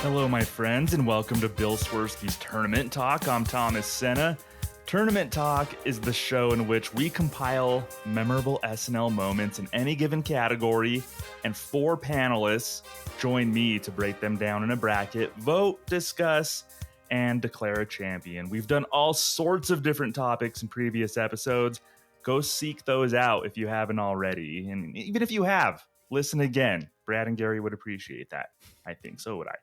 Hello, my friends, and welcome to Bill Swerski's Tournament Talk. I'm Thomas Senna. Tournament Talk is the show in which we compile memorable SNL moments in any given category, and 4 panelists join me to break them down in a bracket, vote, discuss, and declare a champion. We've done all sorts of different topics in previous episodes. Go seek those out if you haven't already. And even if you have, listen again. Brad and Gary would appreciate that. I think so would I.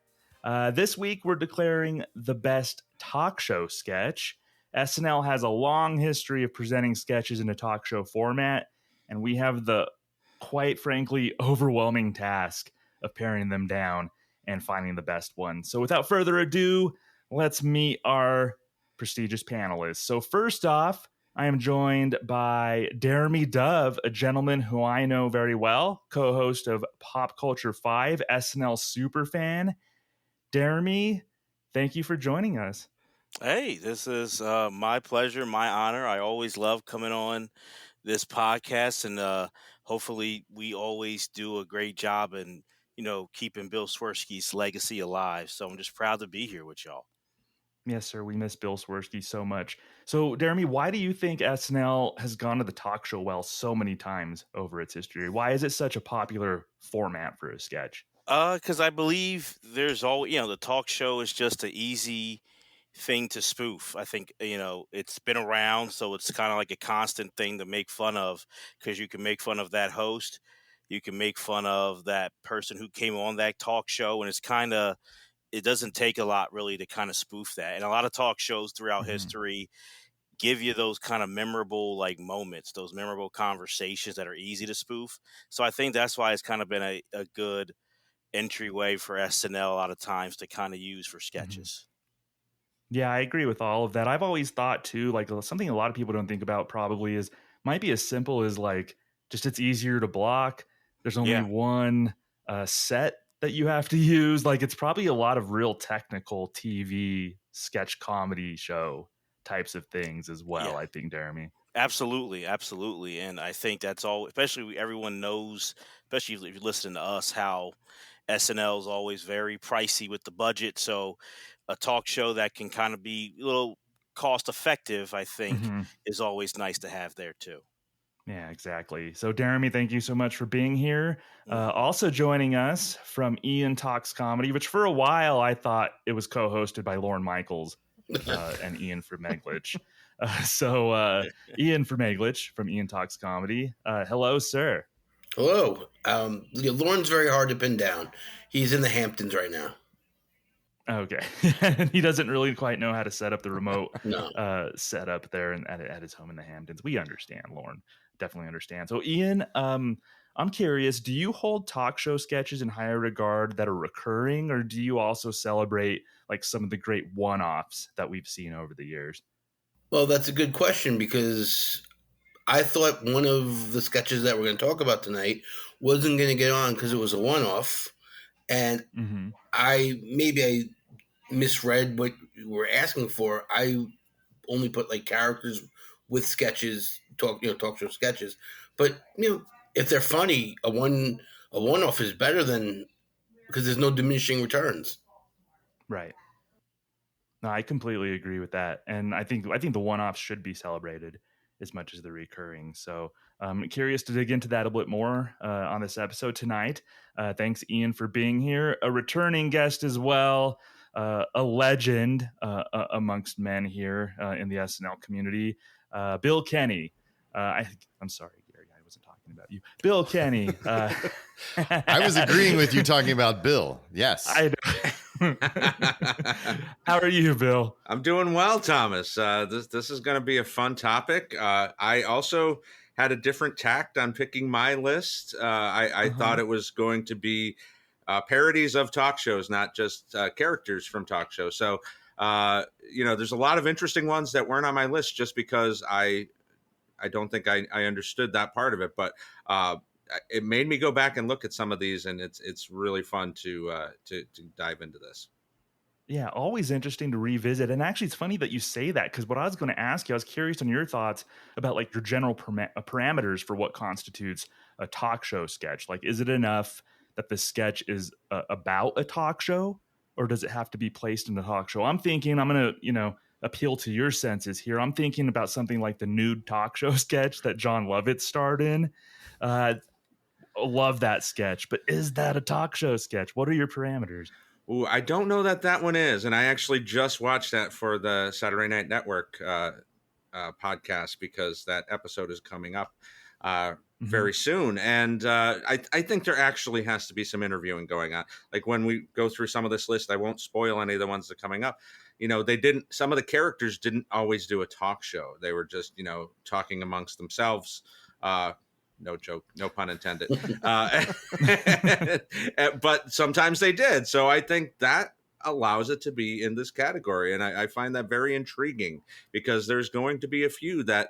This week, we're declaring the best talk show sketch. SNL has a long history of presenting sketches in a talk show format, and we have the, quite frankly, overwhelming task of paring them down and finding the best one. So without further ado, let's meet our prestigious panelists. So first off, I am joined by Jeremy Dove, a gentleman who I know very well, co-host of Pop Culture 5, SNL superfan. Jeremy, thank you for joining us. Hey, this is my pleasure, my honor. I always love coming on this podcast, and hopefully we always do a great job in, keeping Bill Swerski's legacy alive. So I'm just proud to be here with y'all. Yes, sir. We miss Bill Swerski so much. So, Jeremy, why do you think SNL has gone to the talk show well so many times over its history? Why is it such a popular format for a sketch? Because I believe there's always, the talk show is just an easy thing to spoof. I think, it's been around, so it's kind of like a constant thing to make fun of, because you can make fun of that host, you can make fun of that person who came on that talk show, and it doesn't take a lot really to kind of spoof that. And a lot of talk shows throughout history give you those kind of memorable moments, those memorable conversations that are easy to spoof. So I think that's why it's kind of been a good entryway for SNL a lot of times to kind of use for sketches. Yeah, I agree with all of that. I've always thought too, something a lot of people don't think about probably might be as simple as just it's easier to block. There's only one set that you have to use. It's probably a lot of real technical TV sketch comedy show types of things as well. Yeah. I think, Jeremy. Absolutely, absolutely. And I think that's all, especially everyone knows, especially if you listen to us, how SNL is always very pricey with the budget. So a talk show that can kind of be a little cost effective, I think, is always nice to have there too. Yeah, exactly. So, Jeremy, thank you so much for being here. Also joining us from Ian Talks Comedy, which for a while I thought it was co-hosted by Lorne Michaels and Ian Fermeglich. Ian Fermeglich from Ian Talks Comedy. Hello, sir. Hello. Lauren's very hard to pin down. He's in the Hamptons right now. Okay. He doesn't really quite know how to set up the remote setup there at his home in the Hamptons. We understand, Lorne. Definitely understand. So, Ian, I'm curious, do you hold talk show sketches in higher regard that are recurring, or do you also celebrate some of the great one-offs that we've seen over the years? Well, that's a good question, because I thought one of the sketches that we're going to talk about tonight wasn't going to get on because it was a one-off, and I misread what you were asking for. I only put characters with sketches, talk show sketches. But if they're funny, a one-off is better than, because there's no diminishing returns. Right. No, I completely agree with that, and I think the one-offs should be celebrated as much as the recurring. So I'm curious to dig into that a bit more on this episode tonight. Thanks, Ian, for being here. A returning guest as well, a legend amongst men here in the SNL community, Bill Kenny. I'm sorry, Gary, I wasn't talking about you. Bill Kenny. I was agreeing with you talking about Bill. Yes. I know. How are you, Bill? I'm doing well, Thomas. This is going to be a fun topic. I also had a different tact on picking my list. I thought it was going to be parodies of talk shows, not just characters from talk shows. So, there's a lot of interesting ones that weren't on my list just because I don't think I understood that part of it. But it made me go back and look at some of these, and it's really fun to dive into this. Yeah, always interesting to revisit. And actually, it's funny that you say that, because what I was going to ask you, I was curious on your thoughts about your general parameters for what constitutes a talk show sketch. Is it enough that the sketch is about a talk show, or does it have to be placed in the talk show? I'm thinking, I'm going to, appeal to your senses here. I'm thinking about something like the nude talk show sketch that John Lovitz starred in. Love that sketch, but is that a talk show sketch? What are your parameters? Ooh, I don't know that one is, and I actually just watched that for the Saturday Night Network podcast, because that episode is coming up very soon, and I think there actually has to be some interviewing going on. Like when we go through some of this list, I won't spoil any of the ones that are coming up. Some of the characters didn't always do a talk show. They were just, talking amongst themselves. No joke, no pun intended. But sometimes they did. So I think that allows it to be in this category. And I find that very intriguing, because there's going to be a few that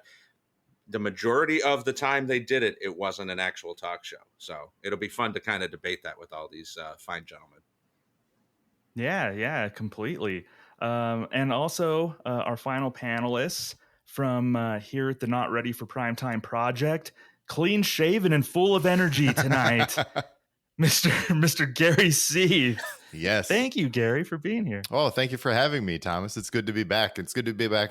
the majority of the time they did it, it wasn't an actual talk show. So it'll be fun to kind of debate that with all these fine gentlemen. Yeah, completely. And also our final panelists from here at the Not Ready for Primetime Project, clean shaven and full of energy tonight, Mr. Gary C. Yes. Thank you, Gary, for being here. Oh, thank you for having me, Thomas. It's good to be back. I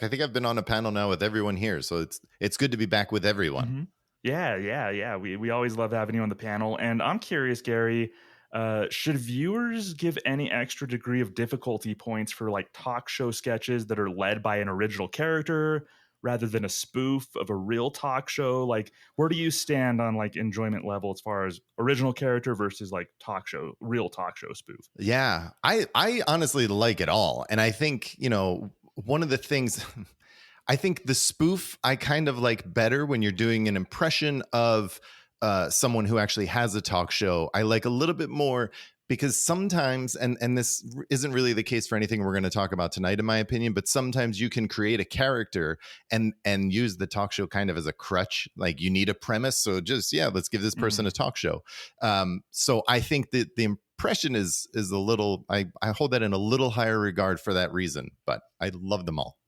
think I've been on a panel now with everyone here, so it's good to be back with everyone. Yeah. We always love having you on the panel. And I'm curious, Gary, should viewers give any extra degree of difficulty points for like talk show sketches that are led by an original character rather than a spoof of a real talk show? Like, where do you stand on like enjoyment level as far as original character versus like real talk show spoof? Yeah, I honestly like it all. And I think, one of the things, I think the spoof I kind of like better when you're doing an impression of someone who actually has a talk show. I like a little bit more, because sometimes, and this isn't really the case for anything we're going to talk about tonight, in my opinion, but sometimes you can create a character and use the talk show kind of as a crutch. Like, you need a premise, so just, let's give this person a talk show. So I think that the impression is a little, I hold that in a little higher regard for that reason, but I love them all.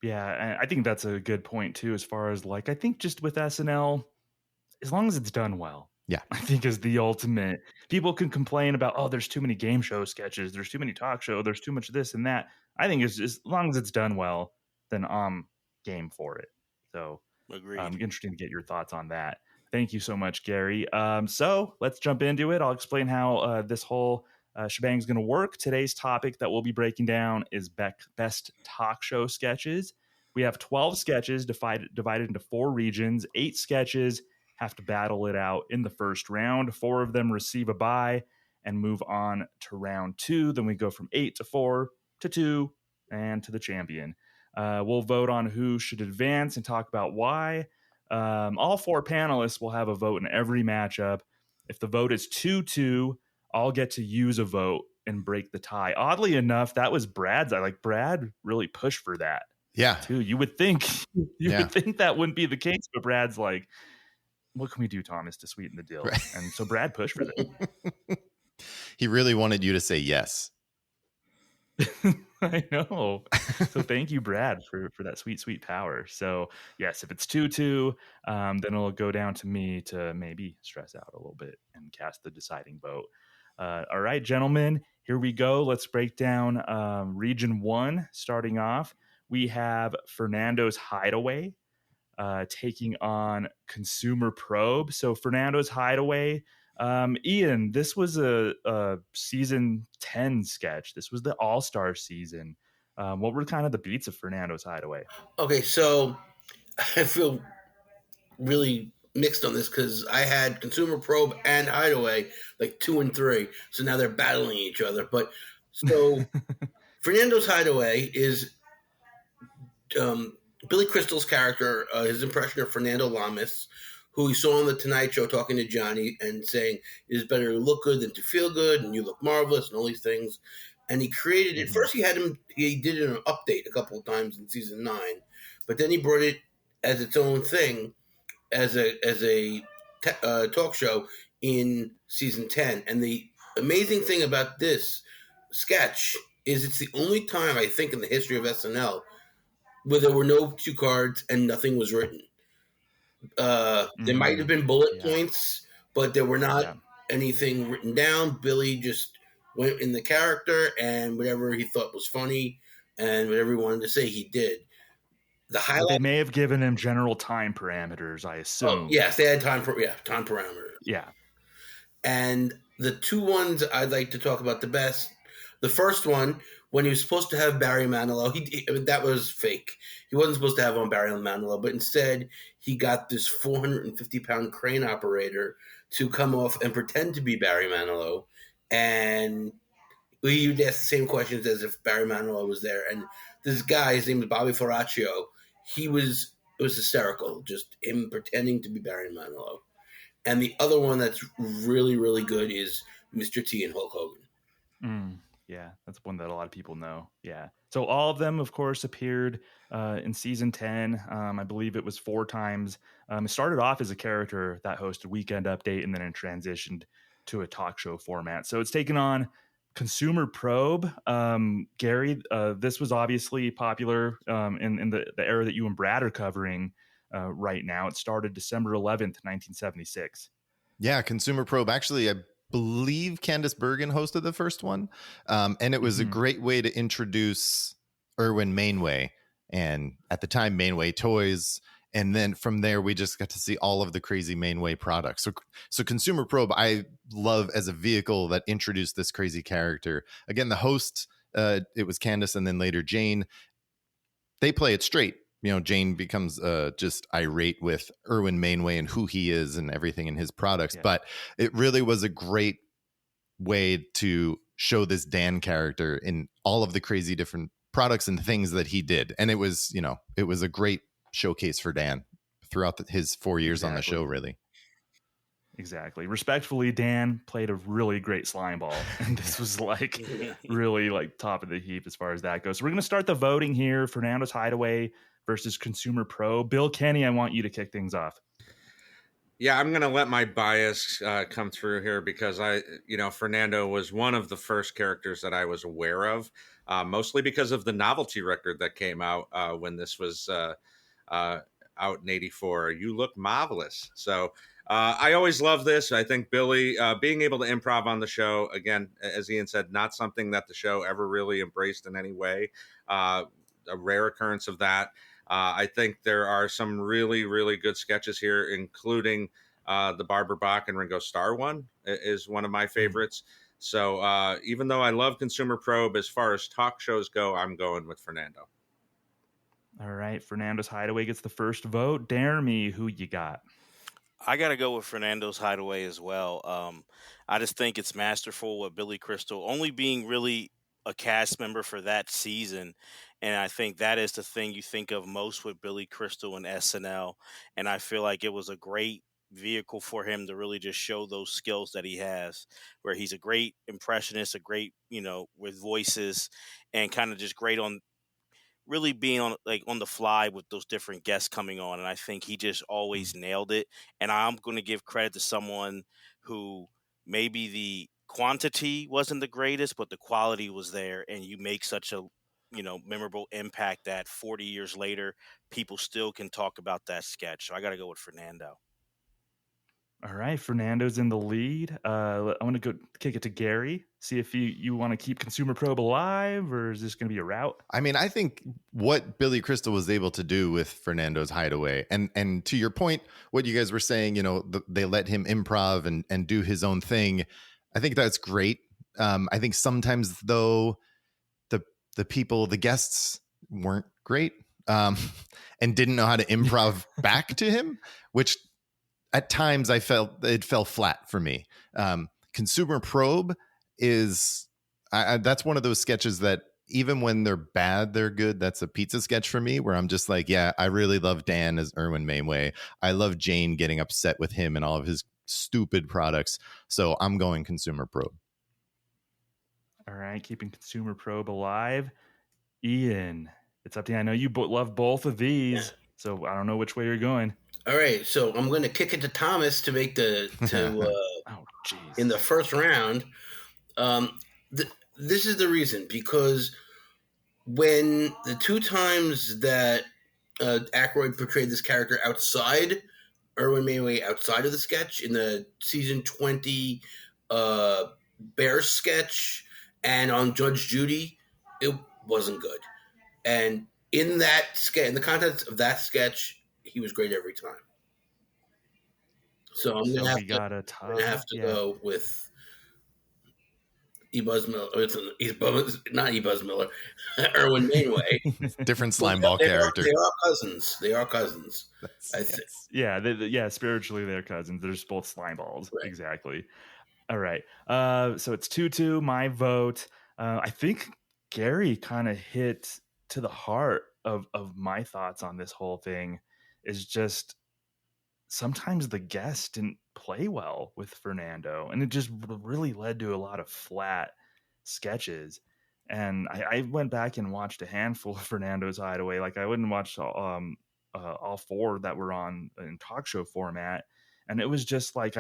Yeah, I think that's a good point too, as far as like, I think just with SNL, as long as it's done well. Yeah, I think is the ultimate. People can complain about, oh, there's too many game show sketches, there's too many talk show, there's too much this and that. I think it's just, as long as it's done well, then I'm game for it. So Agreed. Interesting to get your thoughts on that. Thank you so much, Gary. So let's jump into it. I'll explain how this whole shebang is going to work. Today's topic that we'll be breaking down is best talk show sketches. We have 12 sketches divided into 4 regions, 8 sketches have to battle it out in the first round. 4 of them receive a bye and move on to round 2. Then we go from 8 to 4 to 2 and to the champion. We'll vote on who should advance and talk about why. All 4 panelists will have a vote in every matchup. If the vote is 2-2, I'll get to use a vote and break the tie. Oddly enough, that was Brad's. Brad really pushed for that. Yeah. Too. You would think would think that wouldn't be the case, but Brad's like, what can we do, Thomas, to sweeten the deal? Right. And so Brad pushed for that. He really wanted you to say yes. I know. So thank you, Brad, for that sweet power. So yes, if it's 2-2, then it'll go down to me to maybe stress out a little bit and cast the deciding vote. All right, gentlemen, here we go. Let's break down Region 1. Starting off, we have Fernando's Hideaway taking on Consumer Probe. So Fernando's Hideaway, Ian, this was a season 10 sketch. This was the All-Star season. What were kind of the beats of Fernando's Hideaway? Okay, so I feel really mixed on this because I had Consumer Probe and Hideaway like 2 and 3. So now they're battling each other. But so Fernando's Hideaway is Billy Crystal's character, his impression of Fernando Lamas, who he saw on The Tonight Show talking to Johnny and saying, it is better to look good than to feel good, and you look marvelous, and all these things. And he created it. First, he did an update a couple of times in season 9, but then he brought it as its own thing, as a talk show in season 10. And the amazing thing about this sketch is it's the only time, I think, in the history of SNL where there were no cue cards and nothing was written. There might have been bullet points, but there were not anything written down. Billy just went in the character, and whatever he thought was funny and whatever he wanted to say, he did. The highlight. But they may have given him general time parameters, I assume. Oh, yes, they had time parameters. Yeah. And the two ones I'd like to talk about the best. The first one, when he was supposed to have Barry Manilow, that was fake. He wasn't supposed to have on Barry Manilow, but instead he got this 450-pound crane operator to come off and pretend to be Barry Manilow. And he would ask the same questions as if Barry Manilow was there. And this guy, his name was Bobby Faraccio, it was hysterical, just him pretending to be Barry Manilow. And the other one that's really, really good is Mr. T and Hulk Hogan. Yeah, that's one that a lot of people know. Yeah. So all of them, of course, appeared in season 10. I believe it was 4 times. It started off as a character that hosted Weekend Update, and then it transitioned to a talk show format. So it's taken on Consumer Probe. Gary, this was obviously popular in the era that you and Brad are covering right now. It started December 11th, 1976. Yeah, Consumer Probe. Actually, I believe Candice Bergen hosted the first one. And it was a great way to introduce Irwin Mainway. And at the time, Mainway Toys. And then from there, we just got to see all of the crazy Mainway products. So Consumer Probe, I love as a vehicle that introduced this crazy character. Again, the host, it was Candice and then later Jane. They play it straight. You know, Jane becomes just irate with Irwin Mainway and who he is and everything in his products. Yeah. But it really was a great way to show this Dan character in all of the crazy different products and things that he did. And it was, it was a great showcase for Dan throughout his 4 years on the show, really. Exactly. Respectfully, Dan played a really great slime ball. And this was really top of the heap as far as that goes. So we're going to start the voting here. Fernando's Hideaway versus Consumer Pro. Bill Kenny, I want you to kick things off. Yeah, I'm going to let my bias come through here because Fernando was one of the first characters that I was aware of, mostly because of the novelty record that came out when this was out in '84. You Look Marvelous. So I always love this. I think Billy being able to improv on the show, again, as Ian said, not something that the show ever really embraced in any way. A rare occurrence of that. I think there are some really, really good sketches here, including the Barbara Bach and Ringo Starr one is one of my favorites. So even though I love Consumer Probe, as far as talk shows go, I'm going with Fernando. All right. Fernando's Hideaway gets the first vote. Dare me, who you got? I got to go with Fernando's Hideaway as well. I just think it's masterful with Billy Crystal only being really a cast member for that season. And I think that is the thing you think of most with Billy Crystal and SNL. And I feel like it was a great vehicle for him to really just show those skills that he has, where he's a great impressionist, a great, with voices, and kind of just great on really being on the fly with those different guests coming on. And I think he just always nailed it. And I'm going to give credit to someone who maybe the quantity wasn't the greatest, but the quality was there. And you make such a, memorable impact that 40 years later, people still can talk about that sketch. So I got to go with Fernando. All right, Fernando's in the lead. I want to go kick it to Gary. See if you want to keep Consumer Probe alive, or is this going to be a rout? I mean, I think what Billy Crystal was able to do with Fernando's Hideaway, and to your point, what you guys were saying, they let him improv and do his own thing. I think that's great. I think sometimes though, the guests weren't great and didn't know how to improv back to him, which at times I felt it fell flat for me. Consumer Probe is that's one of those sketches that even when they're bad, they're good. That's a pizza sketch for me where I'm just like, yeah, I really love Dan as Irwin Mainway. I love Jane getting upset with him and all of his stupid products. So I'm going Consumer Probe. All right, keeping Consumer Probe alive. Ian, it's up to you. I know you love both of these, so I don't know which way you're going. All right, so I'm going to kick it to Thomas to make in the first round. This is the reason, because when the 2 times that Aykroyd portrayed this character outside Irwin Mainway, outside of the sketch, in the season 20 Bear sketch, And on Judge Judy, it wasn't good. And in the context of that sketch, he was great every time. So I'm gonna have to go with E-Buzz Miller. Not E-Buzz Miller. Erwin Mainway. Different slimeball character. They are cousins. They are cousins. I think. Yeah, spiritually they're cousins. They're just both slime balls. Right. Exactly. All right. So it's 2-2, my vote. I think Gary kind of hit to the heart of my thoughts on this whole thing. Is just sometimes the guest didn't play well with Fernando, and it just really led to a lot of flat sketches. And I went back and watched a handful of Fernando's Hideaway. Like I wouldn't watch all four that were on in talk show format. And it was just like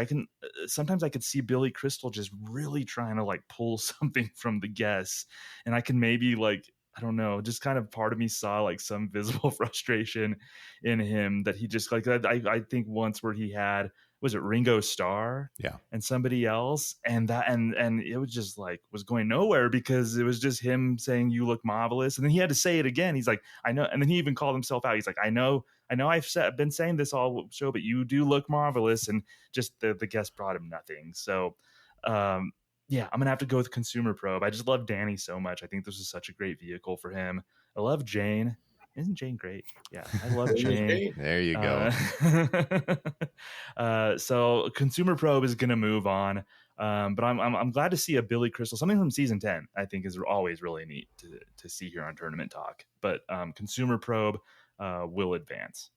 sometimes I could see Billy Crystal just really trying to like pull something from the guests, and I can maybe like, I don't know, just kind of part of me saw like some visible frustration in him that he just like, I think once where he had, was it Ringo Starr? Yeah. And somebody else. And it was just like, was going nowhere because it was just him saying, "You look marvelous." And then he had to say it again. He's like, "I know." And then he even called himself out. He's like, I know I've been saying this all show, but you do look marvelous. And just the guest brought him nothing. So, yeah, I'm going to have to go with Consumer Probe. I just love Danny so much. I think this is such a great vehicle for him. I love Jane. Isn't Jane great? Yeah, I love Jane. There you go. So Consumer Probe is going to move on. But I'm glad to see a Billy Crystal, something from season 10, I think is always really neat to see here on Tournament Talk. But Consumer Probe will advance.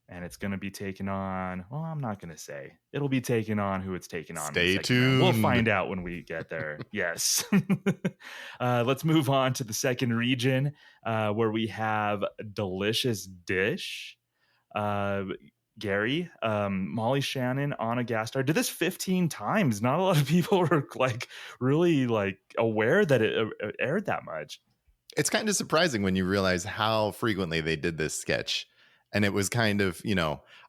And it's going to be taken on, well, I'm not going to say. It'll be taken on who it's taken on. Stay tuned. We'll find out when we get there. Yes. Let's move on to the second region where we have Delicious Dish. Gary, Molly Shannon, Anna Gasteyer did this 15 times. Not a lot of people were like really like aware that it aired that much. It's kind of surprising when you realize how frequently they did this sketch. And it was kind of,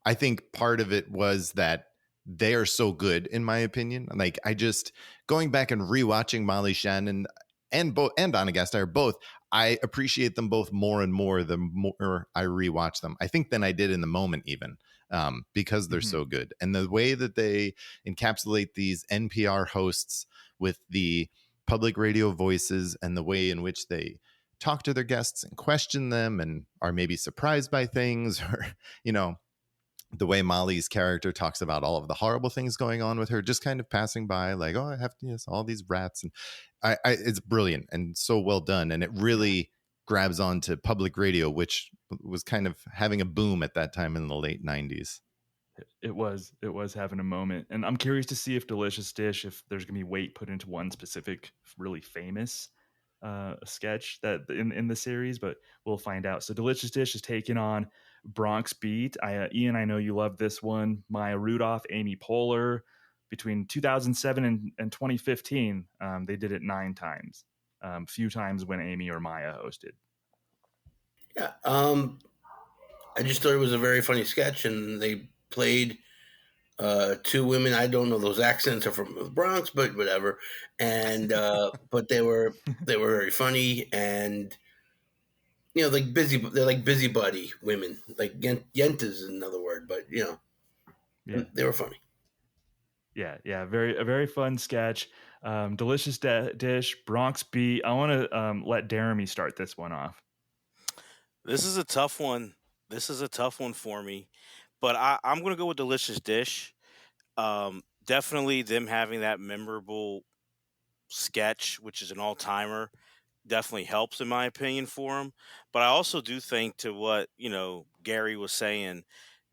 I think part of it was that they are so good, in my opinion. Like I just going back and rewatching Molly Shannon and Anna Gasteyer both, I appreciate them both more and more the more I rewatch them. I think than I did in the moment even, because they're so good. And the way that they encapsulate these NPR hosts with the public radio voices and the way in which they talk to their guests and question them and are maybe surprised by things, or the way Molly's character talks about all of the horrible things going on with her, just kind of passing by like, oh, I have all these rats. And it's brilliant and so well done. And it really grabs onto public radio, which was kind of having a boom at that time in the late 90s. It was having a moment. And I'm curious to see if Delicious Dish, if there's gonna be weight put into one specific really famous sketch that in the series, but we'll find out. So Delicious Dish is taking on Bronx Beat. Ian, I know you love this one. Maya Rudolph, Amy Poehler. Between 2007 and 2015, they did it 9 times. Few times when Amy or Maya hosted. Yeah, I just thought it was a very funny sketch, and they played 2 women. I don't know, those accents are from the Bronx, but whatever. And but they were very funny, and they're like busybody women, like Yenta is another word, but they were funny. Yeah, a very fun sketch. Delicious Dish, Bronx Beat. I want to let Jeremy start this one off. This is a tough one. For me, but I'm going to go with Delicious Dish. Definitely them having that memorable sketch, which is an all-timer, definitely helps in my opinion for them. But I also do think, to what Gary was saying,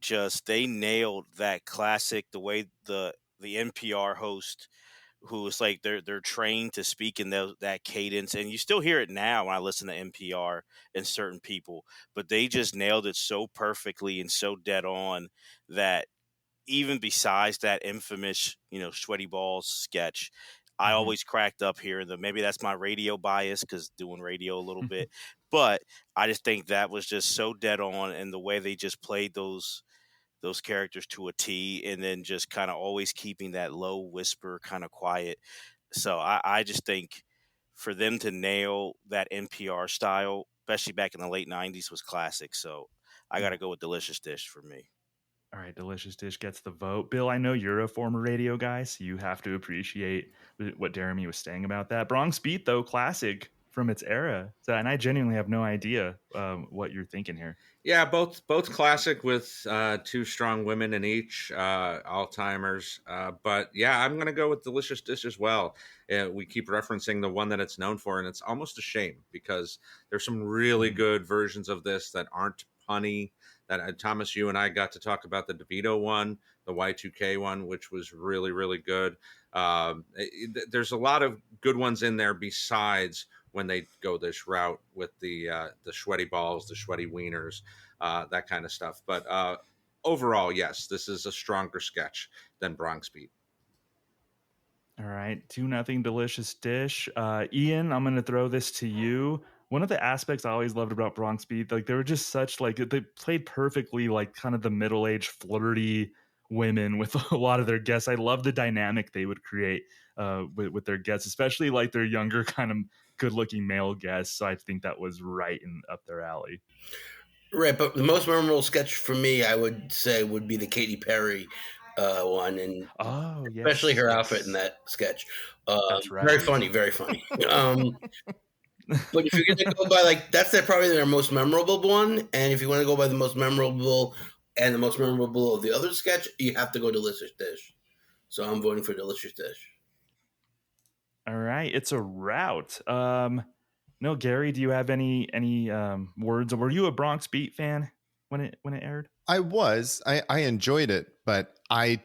just they nailed that classic, the way the NPR host, who is like they're trained to speak in that cadence, and you still hear it now when I listen to NPR and certain people, but they just nailed it so perfectly and so dead on that even besides that infamous sweaty balls sketch, I always cracked up here. Maybe that's my radio bias because doing radio a little bit, but I just think that was just so dead on, and the way they just played those characters to a T, and then just kind of always keeping that low whisper, kind of quiet. So I just think for them to nail that NPR style, especially back in the late 90s, was classic. So I got to go with Delicious Dish for me. All right, Delicious Dish gets the vote. Bill, I know you're a former radio guy, so you have to appreciate what Jeremy was saying about that. Bronx Beat, though, classic from its era. So, and I genuinely have no idea what you're thinking here. Yeah, both classic with two strong women in each, all timers. But yeah, I'm going to go with Delicious Dish as well. We keep referencing the one that it's known for, and it's almost a shame because there's some really good versions of this that aren't punny. That Thomas, you and I got to talk about the DeVito one, the Y2K one, which was really, really good. There's a lot of good ones in there besides when they go this route with the sweaty balls, the sweaty wieners, that kind of stuff. But overall, yes, this is a stronger sketch than Bronx Beat. All right, 2-0 Delicious Dish. Ian, I'm going to throw this to you. One of the aspects I always loved about Bronx Beat, like they were just such like they played perfectly, like kind of the middle-aged flirty women with a lot of their guests. I love the dynamic they would create with their guests, especially like their younger kind of good-looking male guests. So I think that was right up their alley. Right, but the most memorable sketch for me, I would say, would be the Katy Perry one, and especially her outfit in that sketch. That's right. Very funny, very funny. But if you're going to go by that's probably their most memorable one, and if you want to go by the most memorable and the most memorable of the other sketch, you have to go Delicious Dish. So I'm voting for Delicious Dish. All right, it's a rout. No, Gary, do you have any words? Were you a Bronx Beat fan when it aired? I was. I enjoyed it, but I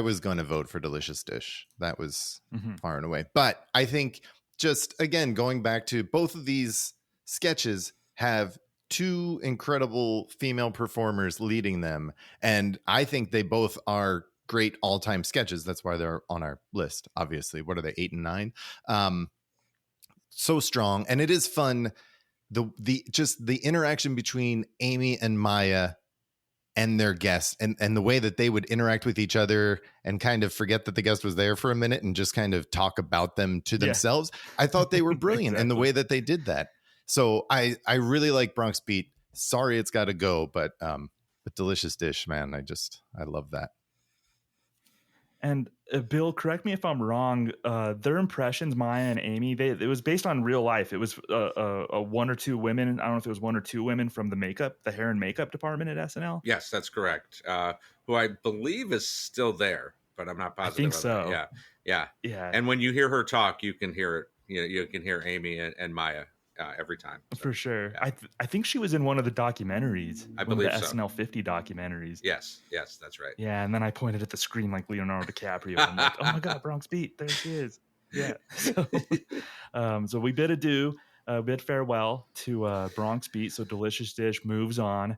was going to vote for Delicious Dish. That was far and away. But I think just, again, going back to both of these sketches have two incredible female performers leading them. And I think they both are great all-time sketches. That's why they're on our list, obviously. What are they, 8 and 9? So strong. And it is fun. The interaction between Amy and Maya and their guests and the way that they would interact with each other and kind of forget that the guest was there for a minute and just kind of talk about them to themselves. I thought they were brilliant in the way that they did that. So I really like Bronx Beat. Sorry, it's got to go, but Delicious Dish, man, I love that. And Bill, correct me if I'm wrong. Their impressions, Maya and Amy, it was based on real life. It was a one or two women. I don't know if it was one or two women from the hair and makeup department at SNL. Yes, that's correct. Who I believe is still there, but I'm not positive. I think so. Yeah. And when you hear her talk, you can hear it. You can hear Amy and Maya every time. So, for sure. Yeah. I think she was in one of the documentaries. I believe the so. SNL 50 documentaries. Yes, that's right. Yeah, and then I pointed at the screen like Leonardo DiCaprio. I'm like, oh my God, Bronx Beat, there she is. Yeah. So we bid adieu, bid farewell to Bronx Beat. So Delicious Dish moves on.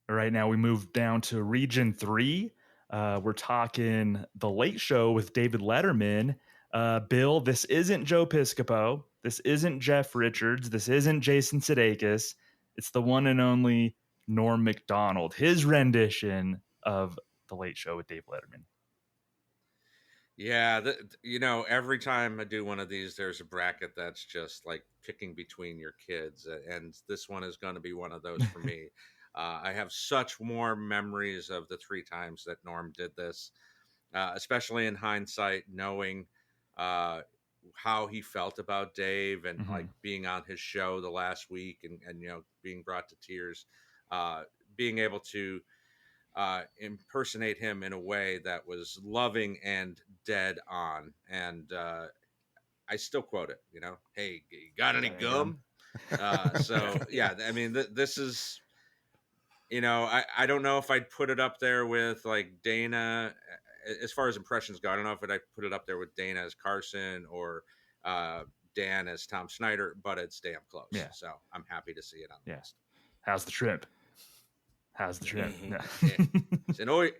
Right now we move down to Region 3. We're talking The Late Show with David Letterman. Bill, this isn't Joe Piscopo. This isn't Jeff Richards. This isn't Jason Sudeikis. It's the one and only Norm Macdonald. His rendition of The Late Show with Dave Letterman. Yeah, every time I do one of these, there's a bracket that's just like picking between your kids, and this one is going to be one of those for me. I have such warm memories of the 3 times that Norm did this, especially in hindsight, knowing how he felt about Dave and like being on his show the last week and being brought to tears, being able to impersonate him in a way that was loving and dead on. And I still quote it, hey, you got any gum? So yeah, I mean, this is, I don't know if I'd put it up there with like Dana as far as impressions go. I don't know if I'd put it up there with Dana as Carson or Dan as Tom Snyder, but it's damn close. Yeah. So I'm happy to see it on the list. How's the trip? Yeah.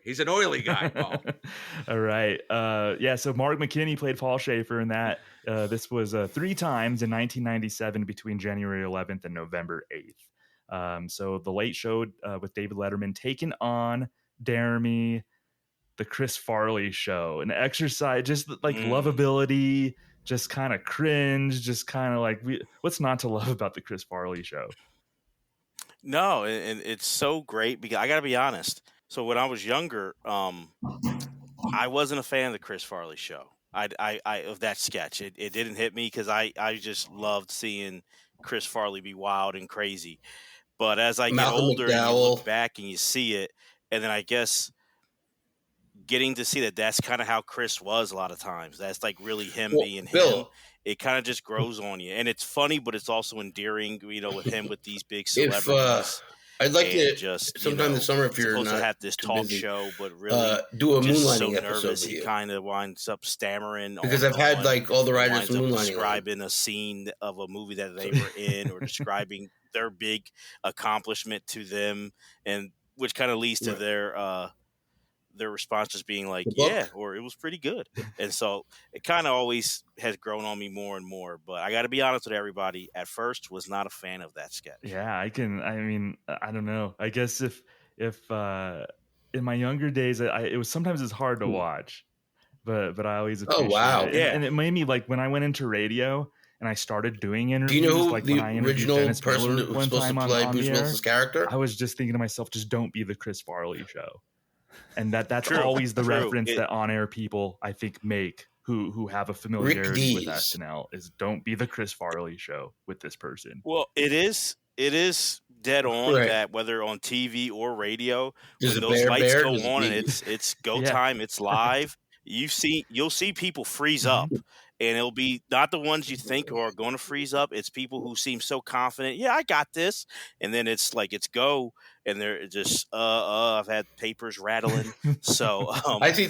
He's an oily guy, Paul. All right. So Mark McKinney played Paul Schaefer in that. This was 3 times in 1997 between January 11th and November 8th. So The Late Show with David Letterman taking on Jeremy. the Chris Farley show, an exercise, just like lovability, just kind of cringe, just kind of like what's not to love about the Chris Farley show? No, and it's so great because I got to be honest. So when I was younger, I wasn't a fan of the Chris Farley show. I of that sketch. It didn't hit me because I just loved seeing Chris Farley be wild and crazy. But as I get Malcolm older and you look McDowell. back and you see it, and then I guess getting to see that that's kind of how Chris was a lot of times. That's like really him Well, being him. Bill, It kind of just grows on you, and it's funny, but it's also endearing. With him with these big if celebrities. I'd like And to just sometime this summer, if you're supposed not to have this too talk busy, show, but really do a just so moonlighting episode nervous with he you. kind of winds up stammering Because I've had like all the writers winds up moonlighting on. describing a scene of a movie that they were in, or describing their big accomplishment to them, and which kind of leads to their response just being like, yeah, or it was pretty good. And so it kind of always has grown on me more and more. But I got to be honest with everybody, at first was not a fan of that sketch. Yeah, I mean, I don't know. I guess if in my younger days, it was sometimes it's hard to watch, but I always appreciate it. And it made me like when I went into radio and I started doing interviews. Do you know who like the when I interviewed original Dennis person Miller that was one supposed time to play on Bruce the air, Willis's character? I was just thinking to myself, just don't be the Chris Farley show. And that's True, always the true. reference that on-air people, I think, make who have a familiarity with SNL is don't be the Chris Farley show with this person. Well, it is dead on that whether on TV or radio, when those lights go on and it's go time, it's live, you'll see people freeze up. And it'll be not the ones you think are going to freeze up. It's people who seem so confident. Yeah, I got this. And then it's like, it's go. And they're just, I've had papers rattling. So I see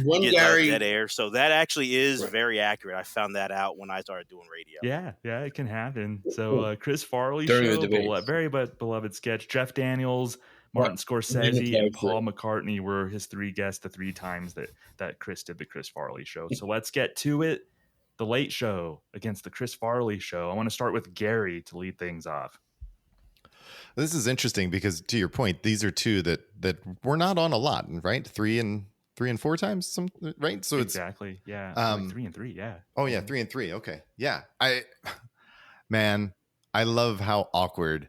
one Gary dead air. So that actually is very accurate. I found that out when I started doing radio. Yeah, it can happen. So Chris Farley show, very beloved sketch. Jeff Daniels, Martin Scorsese, and Paul McCartney were his three guests the three times that Chris did the Chris Farley show. So let's get to it. The Late Show against the Chris Farley show. I want to start with Gary to lead things off. This is interesting because, to your point, these are two that we're not on a lot, right? Three and four times, right? So exactly, yeah. Like 3 and 3, yeah. Oh yeah, 3 and 3. Okay, yeah. I love how awkward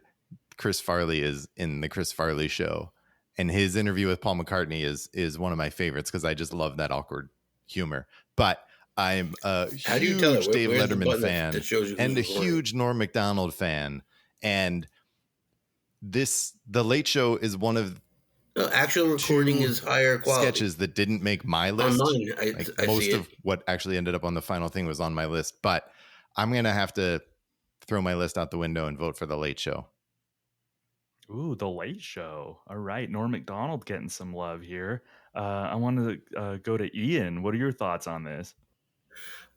Chris Farley is in the Chris Farley show, and his interview with Paul McCartney is one of my favorites because I just love that awkward humor. But I'm a huge Dave Letterman fan and a huge Norm Macdonald fan. And The Late Show is one of actual recording is higher quality sketches that didn't make my list. Most of what actually ended up on the final thing was on my list, but I'm going to have to throw my list out the window and vote for The Late Show. Ooh, The Late Show. All right. Norm Macdonald getting some love here. I wanted to go to Ian. What are your thoughts on this?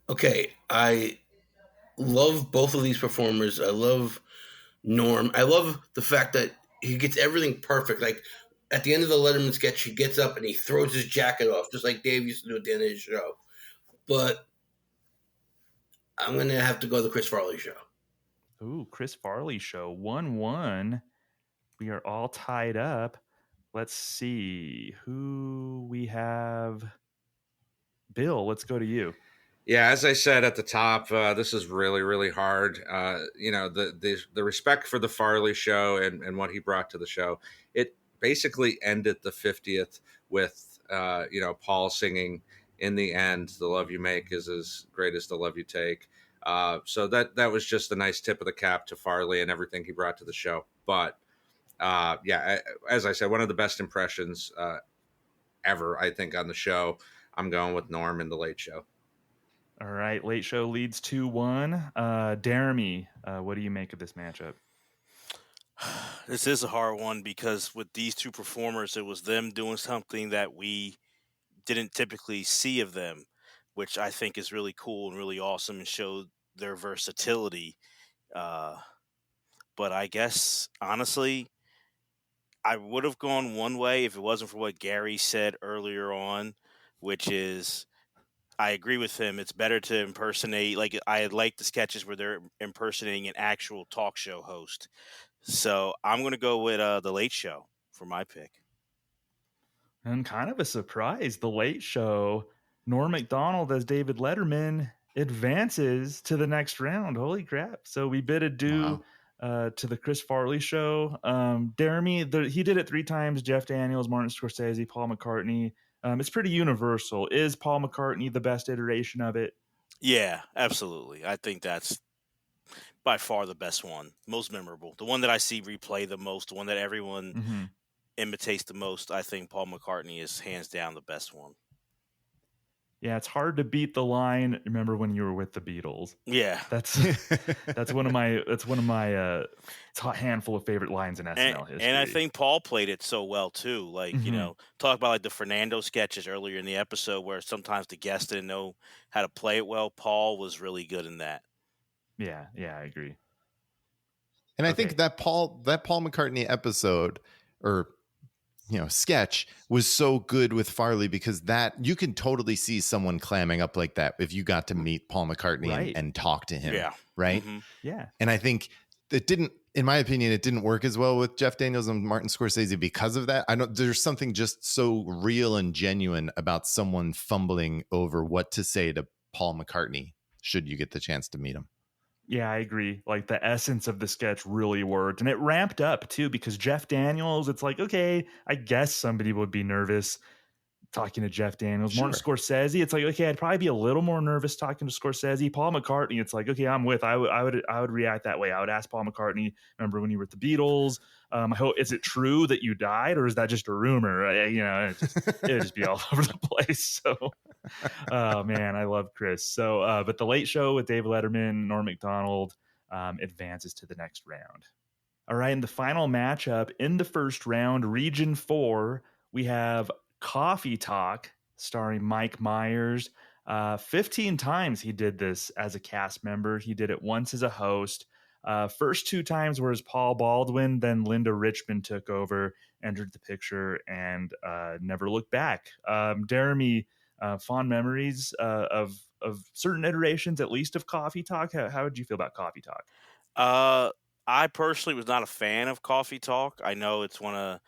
Okay, I love both of these performers. I love Norm. I love the fact that he gets everything perfect. Like at the end of the Letterman sketch, he gets up and he throws his jacket off, just like Dave used to do at the end of his show. But I'm going to have to go the Chris Farley show. Ooh, Chris Farley show. 1-1. We are all tied up. Let's see who we have. Bill, let's go to you. Yeah, as I said at the top, this is really, really hard. The respect for the Farley show and what he brought to the show. It basically ended the 50th with, Paul singing in the end, "The love you make is as great as the love you take." So that was just a nice tip of the cap to Farley and everything he brought to the show. But as I said, one of the best impressions ever, I think, on the show. I'm going with Norm in The Late Show. All right, Late Show leads 2-1. Jeremy, what do you make of this matchup? This is a hard one because with these two performers, it was them doing something that we didn't typically see of them, which I think is really cool and really awesome and showed their versatility. But I guess, honestly, I would have gone one way if it wasn't for what Gary said earlier on, which is, I agree with him. It's better to impersonate. Like I like the sketches where they're impersonating an actual talk show host. So I'm going to go with The Late Show for my pick. And kind of a surprise, The Late Show, Norm Macdonald as David Letterman advances to the next round. Holy crap. So we bid adieu to the Chris Farley Show. Jeremy, he did it 3 times. Jeff Daniels, Martin Scorsese, Paul McCartney. It's pretty universal. Is Paul McCartney the best iteration of it? Yeah, absolutely. I think that's by far the best one, most memorable. The one that I see replay the most, the one that everyone imitates the most. I think Paul McCartney is hands down the best one. Yeah, it's hard to beat the line. Remember when you were with the Beatles? Yeah, that's one of my handful of favorite lines in SNL history. And I think Paul played it so well too. Like talk about like the Fernando sketches earlier in the episode where sometimes the guests didn't know how to play it well. Paul was really good in that. Yeah, I agree. And I think that Paul McCartney episode or sketch was so good with Farley because that you can totally see someone clamming up like that if you got to meet Paul McCartney and talk to him. Yeah. Right. Yeah. And I think it didn't, in my opinion, it didn't work as well with Jeff Daniels and Martin Scorsese because of that. There's something just so real and genuine about someone fumbling over what to say to Paul McCartney should you get the chance to meet him. Yeah, I agree. Like the essence of the sketch really worked, and it ramped up too because Jeff Daniels. It's like, okay, I guess somebody would be nervous talking to Jeff Daniels. Sure. Martin Scorsese. It's like, okay, I'd probably be a little more nervous talking to Scorsese. Paul McCartney. It's like, okay, I would react that way. I would ask Paul McCartney. Remember when you were at the Beatles? Is it true that you died, or is that just a rumor? It'd just be all over the place. So. Oh man, I love Chris. So, but the Late Show with David Letterman, Norm Macdonald advances to the next round. All right, in the final matchup in the first round, Region 4, we have Coffee Talk starring Mike Myers. 15 times he did this as a cast member. He did it once as a host. First 2 times were as Paul Baldwin, then Linda Richmond took over, entered the picture, and never looked back. Jeremy, fond memories of certain iterations, at least of Coffee Talk. How did you feel about Coffee Talk? I personally was not a fan of Coffee Talk. I know it's one of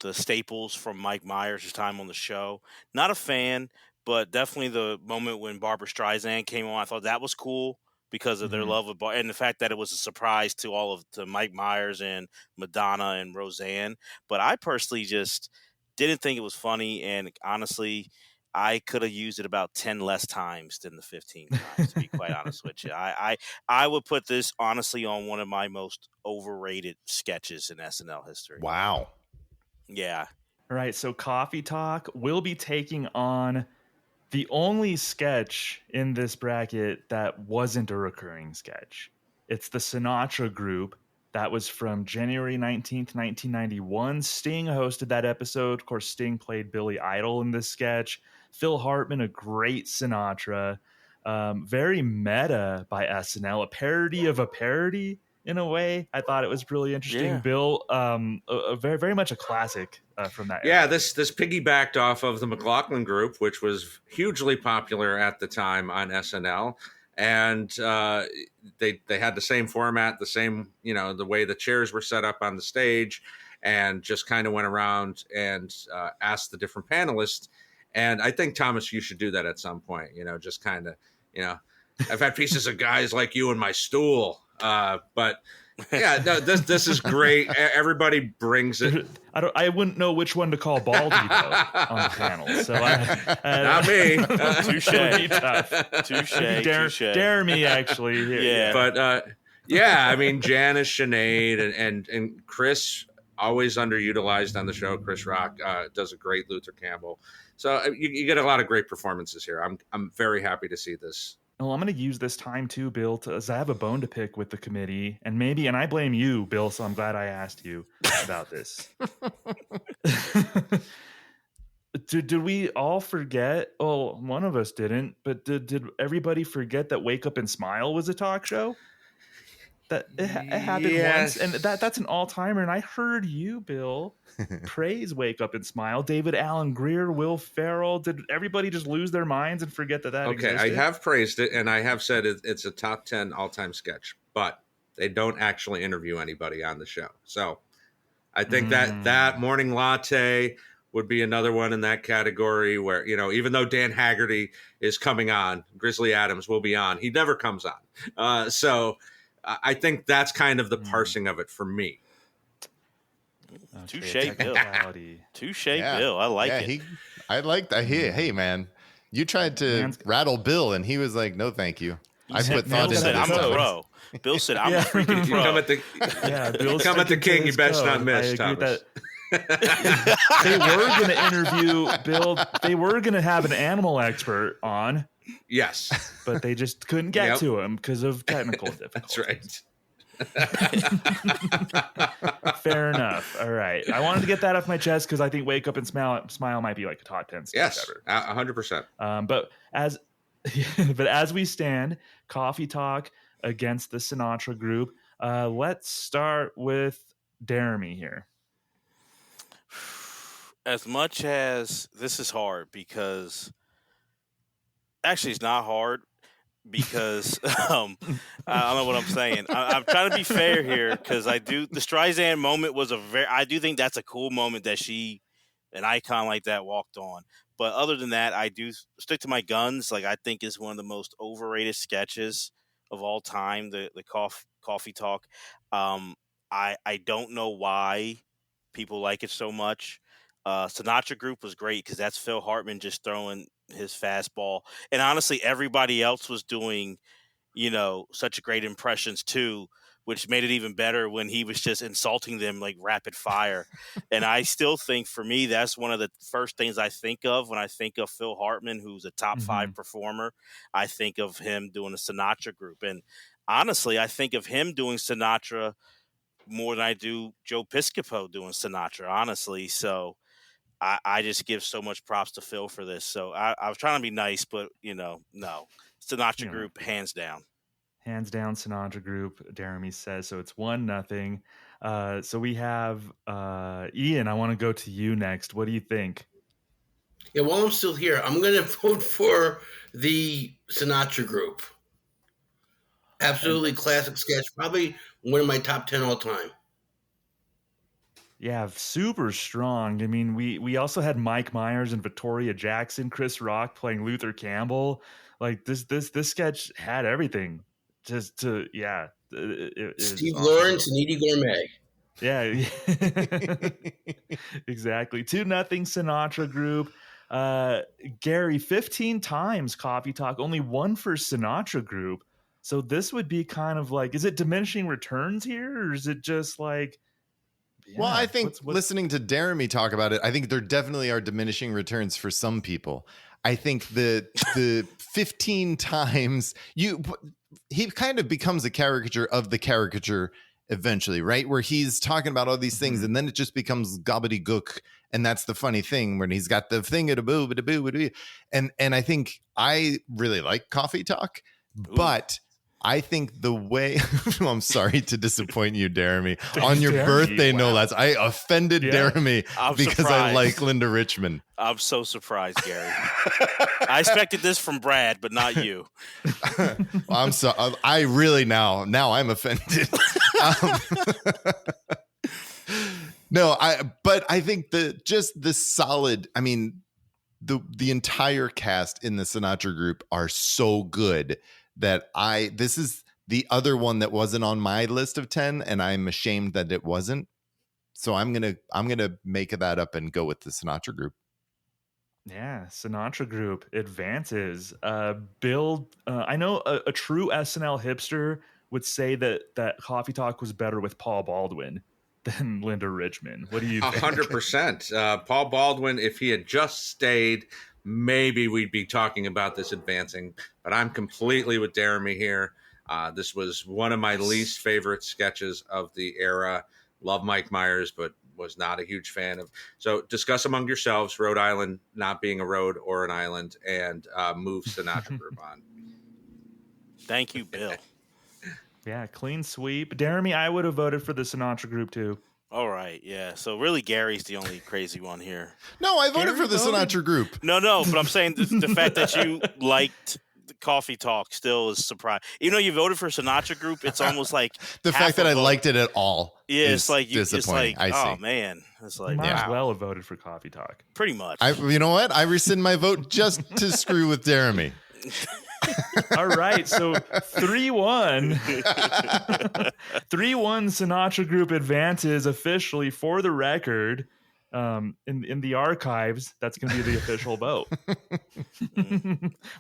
the staples from Mike Myers' time on the show. Not a fan, but definitely the moment when Barbra Streisand came on, I thought that was cool because of their love of and the fact that it was a surprise to Mike Myers and Madonna and Roseanne. But I personally just didn't think it was funny, and honestly, I could have used it about 10 less times than the 15 times, to be quite honest with you. I would put this honestly on one of my most overrated sketches in SNL history. Wow. Yeah. All right, so Coffee Talk will be taking on the only sketch in this bracket that wasn't a recurring sketch. It's the Sinatra Group. That was from January 19th, 1991. Sting hosted that episode. Of course, Sting played Billy Idol in this sketch. Phil Hartman, a great Sinatra. Very meta by SNL, a parody of a parody in a way. I thought it was really interesting. Yeah. Bill, very, very much a classic from that era. Yeah, this piggybacked off of the McLaughlin Group, which was hugely popular at the time on SNL. And they had the same format, the same, the way the chairs were set up on the stage, and just kind of went around and asked the different panelists. And I think, Thomas, you should do that at some point, just kind of, I've had pieces of guys like you in my stool. But yeah, no, this is great. Everybody brings it. I wouldn't know which one to call Baldy though on the panel. So not me. Touche. Dare me actually. Yeah. But yeah, I mean, Janice, Sinead, and Chris, always underutilized on the show. Chris Rock does a great Luther Campbell. So you get a lot of great performances here. I'm very happy to see this. Well, I'm going to use this time too, Bill, as I have a bone to pick with the committee, and I blame you, Bill. So I'm glad I asked you about this. Did we all forget? Well, one of us didn't, but did everybody forget that Wake Up and Smile was a talk show? That it happened once, and that's an all-timer. And I heard you, Bill, praise Wake Up and Smile. David Alan Grier, Will Ferrell. Did everybody just lose their minds and forget that existed? I have praised it, and I have said it's a top 10 all-time sketch, but they don't actually interview anybody on the show. So I think that morning latte would be another one in that category where, even though Dan Haggerty is coming on, Grizzly Adams will be on. He never comes on. So I think that's kind of the parsing of it for me. Touche, Bill. Touche, Bill. I like it. I like that. Hey, man, you tried to rattle Bill, and he was like, "No, thank you." I put thought into this. I'm a pro. Bill said, "I'm a freaking pro." You come at the king. You best not miss, Thomas. They were going to interview Bill. They were going to have an animal expert on. Yes, but they just couldn't get to him because of technical difficulties. That's right. Fair enough. All right. I wanted to get that off my chest because I think Wake Up and Smile might be like a top 10 sketch ever. 100%. But as we stand, Coffee Talk against the Sinatra Group. Let's start with Jeremy here. As much as this is hard because actually it's not hard. Because I don't know what I'm saying. I'm trying to be fair here because the Streisand moment was I do think that's a cool moment that an icon like that walked on. But other than that, I do stick to my guns. Like I think it's one of the most overrated sketches of all time. The Coffee Talk. I don't know why people like it so much. Sinatra Group was great because that's Phil Hartman just throwing his fastball, and honestly everybody else was doing such great impressions too, which made it even better when he was just insulting them like rapid fire. And I still think for me that's one of the first things I think of when I think of Phil Hartman, who's a top 5 performer. I think of him doing a Sinatra Group, and honestly I think of him doing Sinatra more than I do Joe Piscopo doing Sinatra, honestly. So I just give so much props to Phil for this. So I was trying to be nice, but no. Sinatra Group, hands down. Hands down, Sinatra Group, Jeremy says. So it's 1-0. So we have Ian, I want to go to you next. What do you think? Yeah, while I'm still here, I'm going to vote for the Sinatra Group. Absolutely classic sketch. Probably one of my top 10 all time. Yeah, super strong. I mean, we also had Mike Myers and Victoria Jackson, Chris Rock playing Luther Campbell. Like this sketch had everything. Steve Lawrence and Edie Gourmet. Yeah, exactly. 2-0 Sinatra Group. Gary, 15 times Coffee Talk, only 1 for Sinatra Group. So this would be kind of like, is it diminishing returns here, or is it just like? Yeah, well, I think listening to Jeremy talk about it, I think there definitely are diminishing returns for some people. I think the 15 times he kind of becomes a caricature of the caricature eventually, right? Where he's talking about all these things and then it just becomes gobbledygook. And that's the funny thing when he's got the thing at a boo, and I think I really like Coffee Talk, but I think the way I'm sorry to disappoint you, Jeremy, on your birthday, no less. I offended Jeremy because surprised. I like Linda Richman. I'm so surprised, Gary. I expected this from Brad, but not you. I'm sorry. I really now I'm offended. But I think the solid, I mean, the entire cast in the Sinatra Group are so good that this is the other one that wasn't on my list of 10, and I'm ashamed that it wasn't. So I'm gonna make that up and go with the Sinatra Group. Yeah, Sinatra Group advances. Bill, I know a true SNL hipster would say that Coffee Talk was better with Paul Baldwin than Linda Richman. What do you think? 100%. Paul Baldwin, if he had just stayed, maybe we'd be talking about this advancing, but I'm completely with Jeremy here. This was one of my least favorite sketches of the era. Love Mike Myers, but was not a huge fan of. So discuss among yourselves, Rhode Island not being a road or an island, and move Sinatra Group on. Thank you, Bill. Yeah, clean sweep. Jeremy, I would have voted for the Sinatra Group too. All right, yeah. So really, Gary's the only crazy one here. No, I voted for the Sinatra Group. No, but I'm saying the fact that you liked the Coffee Talk still is surprising. Even though you voted for Sinatra Group, it's almost like the fact that I liked it at all. Yeah, is it's disappointing. like, I see. oh man, it's like, Might as wow, well have voted for Coffee Talk. pretty much. You know what? I rescind my vote just to screw with Jeremy. All right, so 3-1. 3-1 Sinatra Group advances officially. For the record, in the archives, that's going to be the official vote.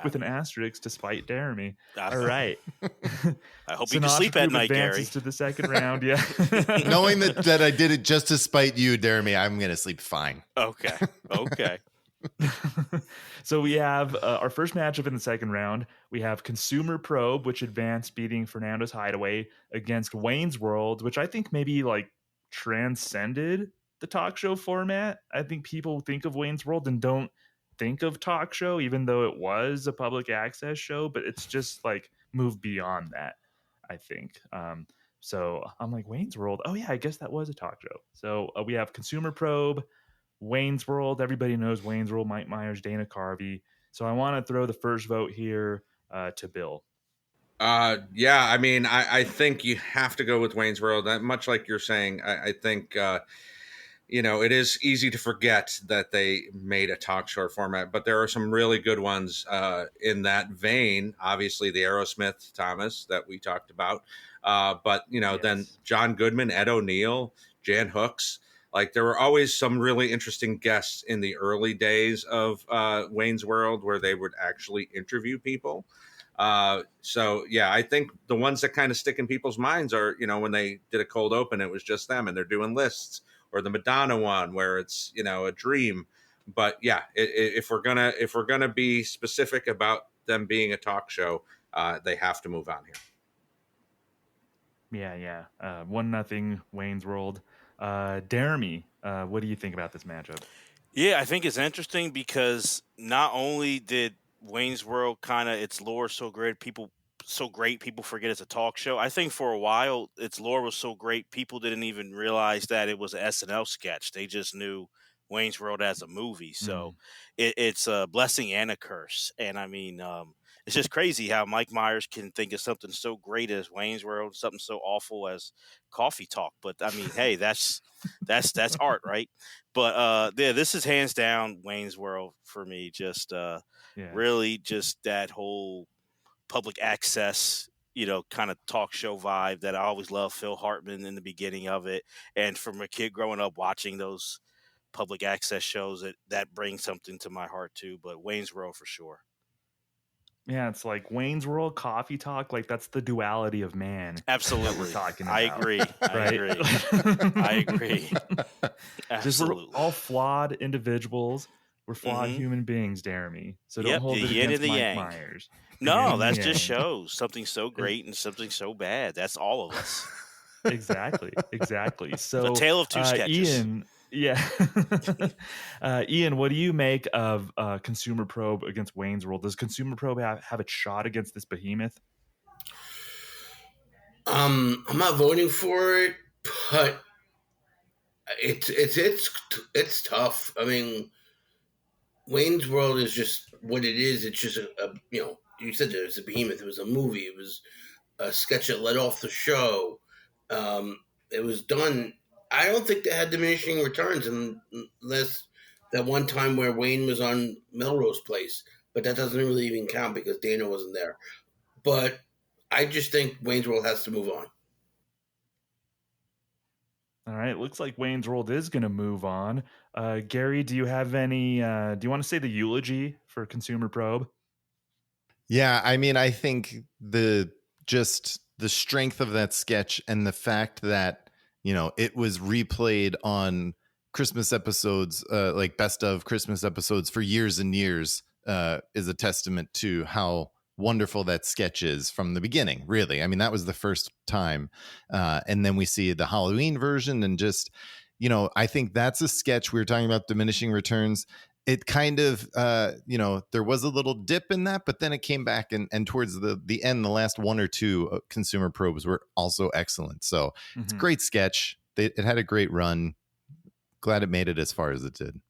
With an asterisk to spite Jeremy. All right. I hope you can sleep at night, Gary. Advances to the second round. Yeah. Knowing that I did it just to spite you, Jeremy, I'm going to sleep fine. Okay. So we have our first matchup in the second round. We have Consumer Probe, which advanced, beating Fernando's Hideaway, against Wayne's World, which I think maybe like transcended the talk show format. I think people think of Wayne's World and don't think of talk show, even though it was a public access show, but it's just like moved beyond that, I think. So I'm like, Wayne's World, oh yeah, I guess that was a talk show. So we have Consumer Probe, Wayne's World. Everybody knows Wayne's World, Mike Myers, Dana Carvey. So I want to throw the first vote here to Bill. Yeah, I mean, I think you have to go with Wayne's World. Much like you're saying, I think, it is easy to forget that they made a talk show format, but there are some really good ones in that vein. Obviously, the Aerosmith Thomas that we talked about. But, yes. Then John Goodman, Ed O'Neill, Jan Hooks. Like, there were always some really interesting guests in the early days of Wayne's World where they would actually interview people. So, yeah, I think the ones that kind of stick in people's minds are, when they did a cold open, it was just them and they're doing lists, or the Madonna one where it's, a dream. But, yeah, if we're gonna be specific about them being a talk show, they have to move on here. Yeah. 1-0 Wayne's World. Jeremy, what do you think about this matchup? Yeah, I think it's interesting because not only did Wayne's World its lore so great, people forget it's a talk show. I think for a while its lore was so great, people didn't even realize that it was an SNL sketch. They just knew Wayne's World as a movie. So it's a blessing and a curse. And I mean, it's just crazy how Mike Myers can think of something so great as Wayne's World, something so awful as Coffee Talk. But I mean, hey, that's art, right? But yeah, this is hands down Wayne's World for me. Just really just that whole public access, kind of talk show vibe that I always loved. Phil Hartman in the beginning of it, and from a kid growing up watching those public access shows, that brings something to my heart too. But Wayne's World for sure. Yeah, it's like Wayne's World, Coffee Talk. Like, that's the duality of man. Absolutely. We're talking about. I agree. Right? I agree. Absolutely. Just we're all flawed individuals. We're flawed human beings, Jeremy. So don't hold it against Mike yang. Myers. No, that just shows something so great and something so bad. That's all of us. Exactly. So the tale of two sketches. Ian. Yeah. Ian, what do you make of Consumer Probe against Wayne's World? Does Consumer Probe have a shot against this behemoth? I'm not voting for it, but it's tough. I mean, Wayne's World is just what it is. It's just you said it was a behemoth. It was a movie. It was a sketch that led off the show. It was done. I don't think they had diminishing returns unless that one time where Wayne was on Melrose Place, but that doesn't really even count because Dana wasn't there. But I just think Wayne's World has to move on. All right, looks like Wayne's World is going to move on. Gary, do you have any? Do you want to say the eulogy for Consumer Probe? Yeah, I mean, I think the strength of that sketch and the fact that it was replayed on Christmas episodes, like best of Christmas episodes for years and years, is a testament to how wonderful that sketch is from the beginning. Really, I mean, that was the first time, and then we see the Halloween version, and just I think that's a sketch. We were talking about diminishing returns. It kind of, there was a little dip in that, but then it came back, and towards the end, the last one or two Consumer Probes were also excellent. So it's a great sketch. It had a great run. Glad it made it as far as it did.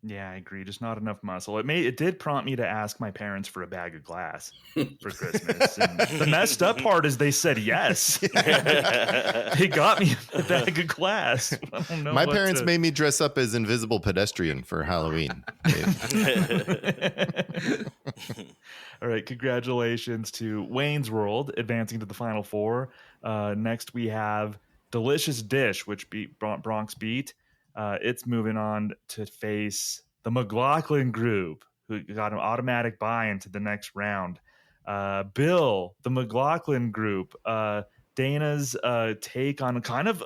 Yeah, I agree. Just not enough muscle. It did prompt me to ask my parents for a bag of glass for Christmas. And the messed up part is they said yes. They got me a bag of glass. I don't know. My parents made me dress up as Invisible Pedestrian for Halloween. All right, congratulations to Wayne's World advancing to the Final Four. Next, we have Delicious Dish, which beat Bronx Beat. It's moving on to face the McLaughlin Group, who got an automatic buy into the next round. Bill, the McLaughlin Group, Dana's take on kind of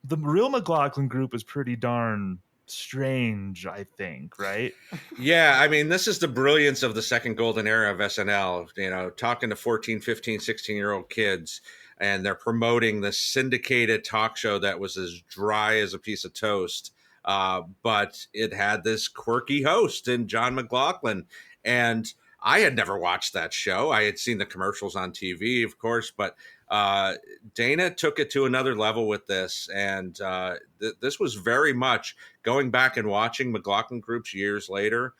the real McLaughlin Group is pretty darn strange, I think, right? Yeah, I mean, this is the brilliance of the second golden era of SNL, talking to 14, 15, 16-year-old kids, and they're promoting this syndicated talk show that was as dry as a piece of toast. But it had this quirky host in John McLaughlin. And I had never watched that show. I had seen the commercials on TV, of course, but Dana took it to another level with this. And this was very much going back and watching McLaughlin Groups years later.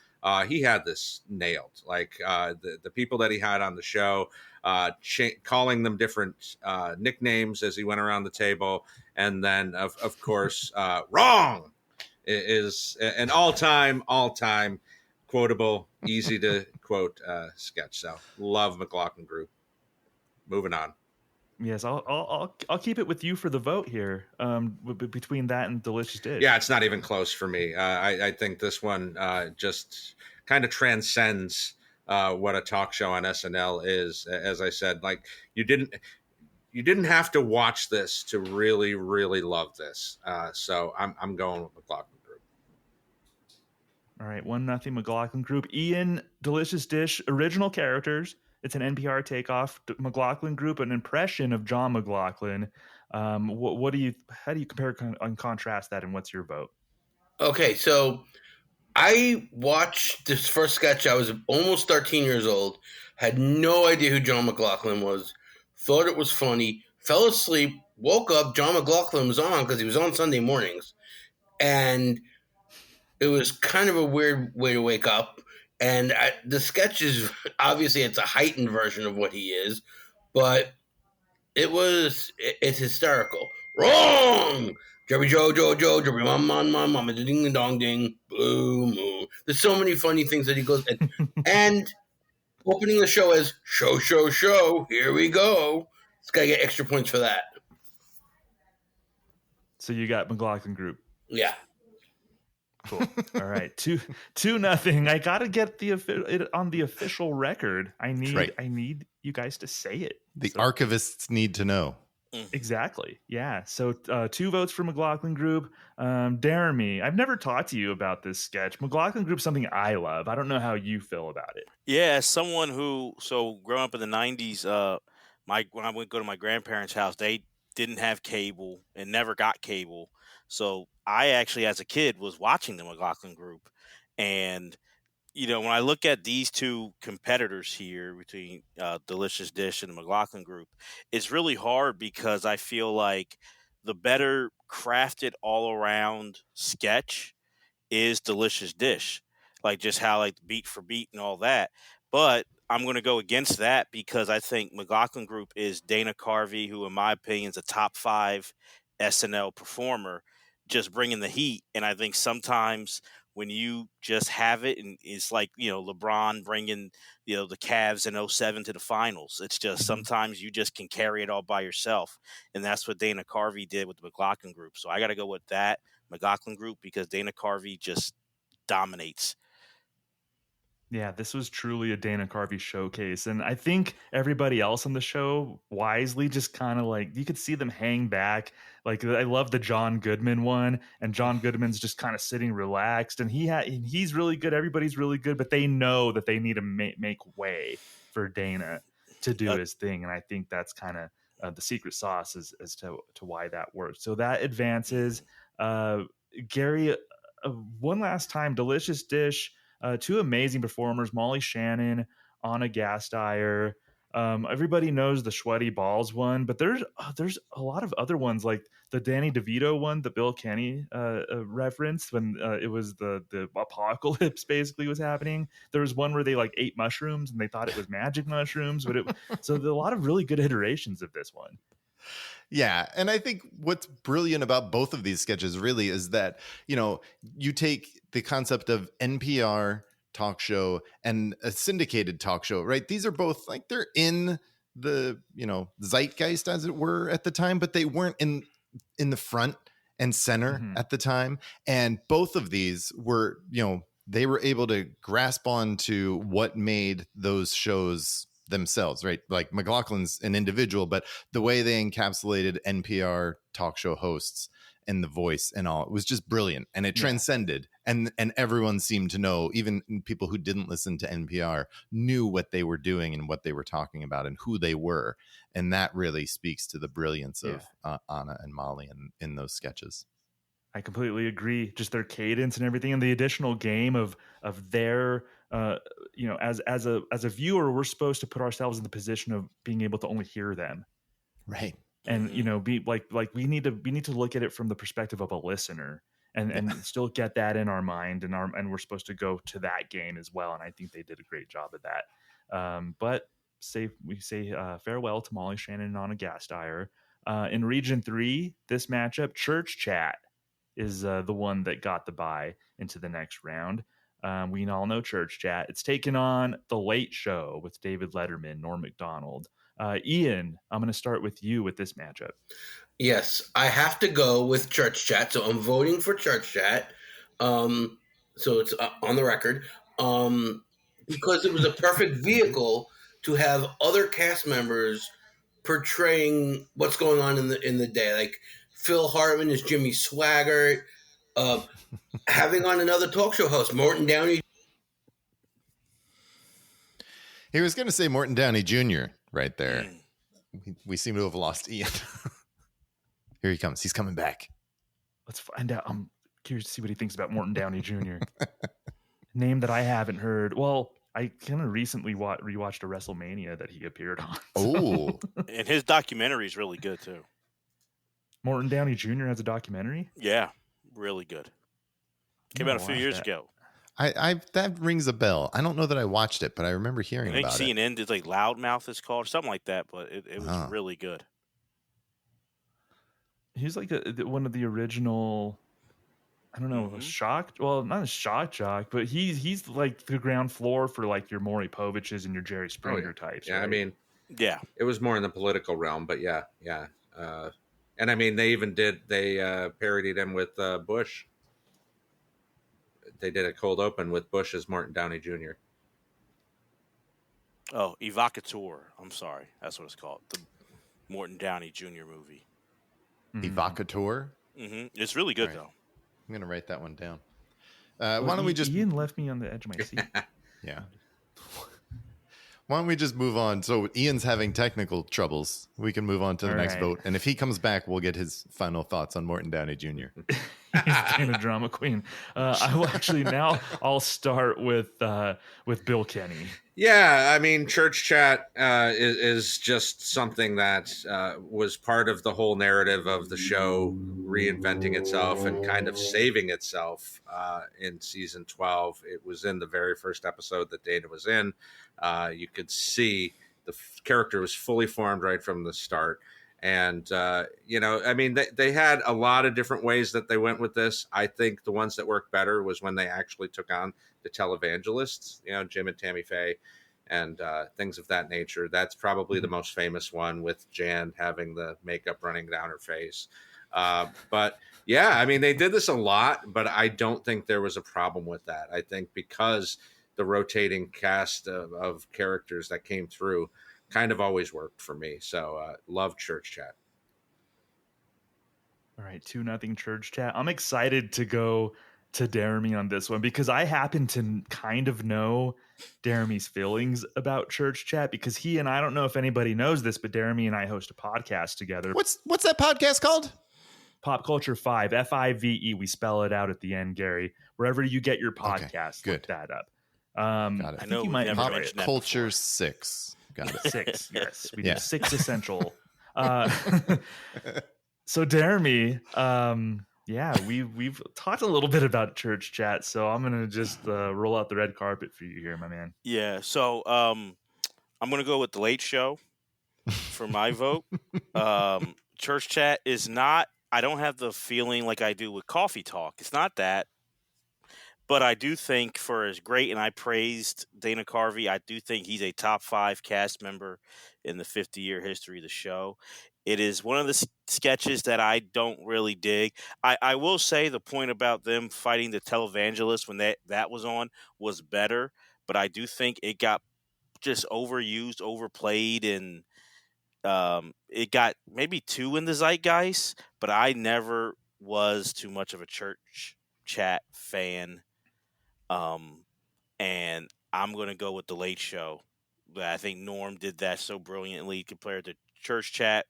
He had this nailed. Like the people that he had on the show, calling them different nicknames as he went around the table. And then, of course, wrong is an all-time quotable, easy to quote sketch. So love McLaughlin Group. Moving on. Yes, I'll keep it with you for the vote here. Between that and Delicious Dish. Yeah, it's not even close for me. I think this one just kind of transcends what a talk show on SNL is. As I said, like you didn't have to watch this to really, really love this. So I'm going with McLaughlin Group. All right, 1-0 McLaughlin Group. Ian, Delicious Dish, original characters. It's an NPR takeoff. McLaughlin Group, an impression of John McLaughlin. How do you compare and contrast that, and what's your vote? Okay, so I watched this first sketch. I was almost 13 years old, had no idea who John McLaughlin was, thought it was funny, fell asleep, woke up, John McLaughlin was on because he was on Sunday mornings. And it was kind of a weird way to wake up. And the sketch is, obviously, it's a heightened version of what he is, but it's hysterical. Wrong! Jerry Joe, Jerry Mama, ding dong ding, blue moon. There's so many funny things that he goes, and opening the show as show, here we go. It's got to get extra points for that. So you got McLaughlin Group. Yeah. Cool. All right, 2-0. I gotta get it on the official record. I need you guys to say it. The archivists need to know. Exactly. Yeah. So 2 votes for McLaughlin Group. Jeremy, I've never talked to you about this sketch. McLaughlin Group, something I love. I don't know how you feel about it. Yeah, as someone who growing up in the 90s, when I would go to my grandparents' house, they didn't have cable and never got cable. So I actually, as a kid, was watching the McLaughlin Group. And, when I look at these two competitors here between Delicious Dish and the McLaughlin Group, it's really hard because I feel like the better crafted all-around sketch is Delicious Dish. Like just how like beat for beat and all that. But I'm going to go against that because I think McLaughlin Group is Dana Carvey, who in my opinion is a top 5 SNL performer, just bringing the heat. And I think sometimes when you just have it, and it's like, LeBron bringing, the Cavs in 07 to the finals. It's just sometimes you just can carry it all by yourself. And that's what Dana Carvey did with the McLaughlin Group. So I got to go with that McLaughlin Group because Dana Carvey just dominates. Yeah, this was truly a Dana Carvey showcase. And I think everybody else on the show wisely just kind of like, you could see them hang back. Like, I love the John Goodman one, and John Goodman's just kind of sitting relaxed, and he's really good. Everybody's really good, but they know that they need to make way for Dana to do his thing. And I think that's kind of the secret sauce as to why that works. So that advances. Gary, one last time, Delicious Dish. 2 amazing performers, Molly Shannon, Anna Gasteyer. Everybody knows the sweaty balls one, but there's a lot of other ones, like the Danny DeVito one that Bill Kenny referenced when it was the apocalypse basically was happening. There was one where they like ate mushrooms and they thought it was magic mushrooms, but so there's a lot of really good iterations of this one. Yeah. And I think what's brilliant about both of these sketches really is that, you take the concept of NPR talk show and a syndicated talk show, right? These are both like they're in the, zeitgeist, as it were, at the time, but they weren't in the front and center at the time. And both of these were, they were able to grasp on to what made those shows themselves, right? Like McLaughlin's an individual, but the way they encapsulated NPR talk show hosts and the voice and all, it was just brilliant, and it transcended, and everyone seemed to know, even people who didn't listen to NPR knew what they were doing and what they were talking about and who they were, and that really speaks to the brilliance of Anna and Molly in those sketches. I completely agree. Just their cadence and everything, and the additional game of their, as a viewer, we're supposed to put ourselves in the position of being able to only hear them, right? And be like we need to look at it from the perspective of a listener, and still get that in our mind, and we're supposed to go to that game as well. And I think they did a great job of that. But we say farewell to Molly Shannon and Anna Gasteyer. In Region 3, this matchup, Church Chat is the one that got the bye into the next round. We all know Church Chat. It's taken on The Late Show with David Letterman, Norm Macdonald. Ian, I'm going to start with you with this matchup. Yes, I have to go with Church Chat, so I'm voting for Church Chat. So it's on the record. Because it was a perfect vehicle to have other cast members portraying what's going on in the day. Like Phil Hartman is Jimmy Swaggart. Having on another talk show host, Morton Downey. He was going to say Morton Downey Jr. right there. We seem to have lost Ian. Here he comes. He's coming back. Let's find out. I'm curious to see what he thinks about Morton Downey Jr. Name that I haven't heard. Well, I kind of recently rewatched a WrestleMania that he appeared on. Oh, and his documentary is really good too. Morton Downey Jr. has a documentary? Yeah, really good. Came out a few years ago. I that rings a bell. I don't know that I watched it, but I remember hearing about it. I think CNN did like Loudmouth is called or something like that, but it was really good. He's like one of the original, I don't know, shock. Well, not a shock jock, but he's like the ground floor for like your Maury Poviches and your Jerry Springer types. Yeah, right? I mean, it was more in the political realm, but yeah. And I mean, they parodied him with Bush. They did a cold open with Bush as Morton Downey Jr. Oh, Evocateur. I'm sorry. That's what it's called. The Morton Downey Jr. movie. Evocateur? Mm-hmm. It's really good, though. I'm going to write that one down. Why don't we just... Ian left me on the edge of my seat. Yeah. Why don't we just move on? So Ian's having technical troubles. We can move on to the next vote. And if he comes back, we'll get his final thoughts on Morton Downey Jr. He's kind of drama queen. I will actually I'll start with Bill Kenny. Yeah, I mean, Church Chat is just something that was part of the whole narrative of the show reinventing itself and kind of saving itself in season 12. It was in the very first episode that Dana was in. You could see the character was fully formed right from the start. And, I mean, they had a lot of different ways that they went with this. I think the ones that worked better was when they actually took on the televangelists, Jim and Tammy Faye and things of that nature. That's probably the most famous one, with Jan having the makeup running down her face. But yeah, I mean, they did this a lot, but I don't think there was a problem with that. I think because the rotating cast of characters that came through kind of always worked for me. So love Church Chat. All right, 2-0 Church Chat. I'm excited to go to Jeremy on this one because I happen to kind of know Jeremy's feelings about Church Chat because he and I don't know if anybody knows this, but Jeremy and I host a podcast together. What's that podcast called? Pop Culture 5, F-I-V-E. We spell it out at the end, Gary. Wherever you get your podcast, good. Look that up. Got it. I think you might never have mentioned that Culture before. 6. Got it. 6. Yes, we Yeah. did 6 essential. So Jeremy, we've talked a little bit about church chat, so I'm gonna just roll out the red carpet for you here, my man. Yeah. So I'm gonna go with the Late Show for my vote. Church chat is not. I don't have the feeling like I do with Coffee Talk. It's not that. But I do think for as great, and I praised Dana Carvey, I do think he's a top 5 cast member in the 50-year history of the show. It is one of the sketches that I don't really dig. I will say the point about them fighting the televangelist when that was on was better, but I do think it got just overused, overplayed, and it got maybe too in the zeitgeist, but I never was too much of a church chat fan. And I'm going to go with the Late Show. I think Norm did that so brilliantly compared to church chat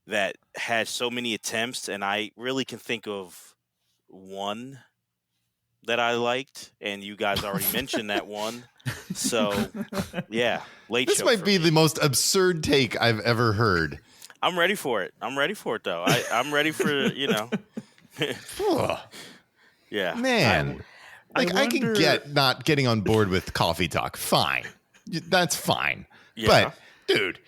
that had so many attempts, and I really can think of one that I liked, and you guys already mentioned that one. So, yeah, Late Show. This might be the most absurd take I've ever heard. I'm ready for it. I'm ready for it, though. I'm ready for, Yeah. Man. I can get not getting on board with Coffee Talk. Fine. That's fine. Yeah. But, dude,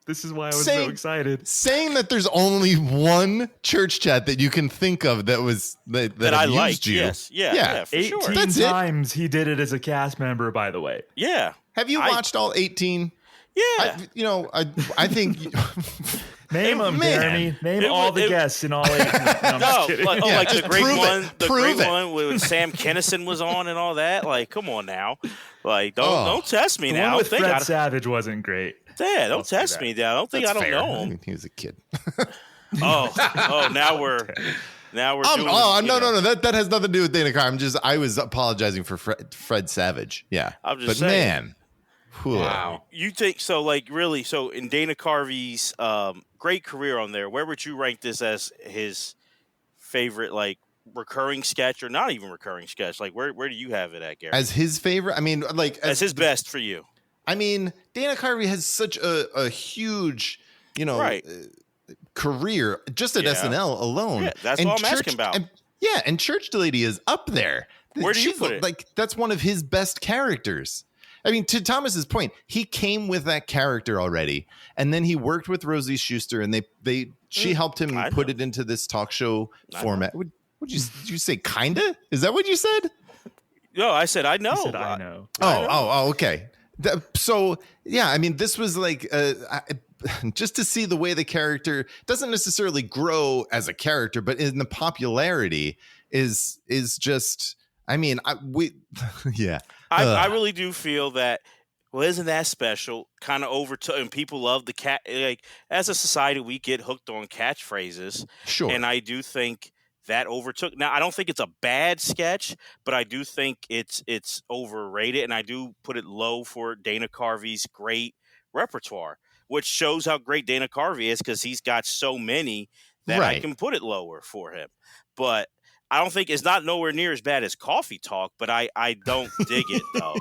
this is why I was so excited. Saying that there's only one church chat that you can think of that was that I liked. You. Yes. Yeah, for 18 sure. That's times he did it as a cast member, by the way. Yeah. Have you watched all 18? Yeah. I think Name them, Jeremy. Name all the guests in all 18. No, like the great one. The great it. one when Sam Kinison was on and all that. Like, come on now. Like, don't test me The now. one with Fred Savage wasn't great. Yeah, don't test me now. I don't fair. know him. He was a kid. Now we're doing. No. That has nothing to do with Dana Carvey. I was apologizing for Fred Savage. Yeah, I'm just saying. Man. Wow. You think so? Like, really? So, in Dana Carvey's great career on there, where would you rank this as his favorite, like, recurring sketch, or not even recurring sketch? Like, where do you have it at, Gary? As his favorite? I mean, like, as his best for you. I mean, Dana Carvey has such a huge, career just at SNL alone. Yeah, that's what I'm asking about. And Church Lady is up there. Where do you put it? Like, that's one of his best characters. I mean, to Thomas's point, he came with that character already, and then he worked with Rosie Schuster, and she helped him put it into this talk show format. Would you say kinda? Is that what you said? No, I said I know. You said I know. Oh, okay. So yeah, I mean, this was like just to see the way the character doesn't necessarily grow as a character, but in the popularity is just. I mean, yeah. I really do feel that. Well, isn't that special? Kind of overtook, and people love the cat. Like, as a society, we get hooked on catchphrases. Sure. And I do think that overtook. Now, I don't think it's a bad sketch, but I do think it's overrated, and I do put it low for Dana Carvey's great repertoire, which shows how great Dana Carvey is because he's got so many that I can put it lower for him. But I don't think it's not nowhere near as bad as Coffee Talk, but I don't dig it though.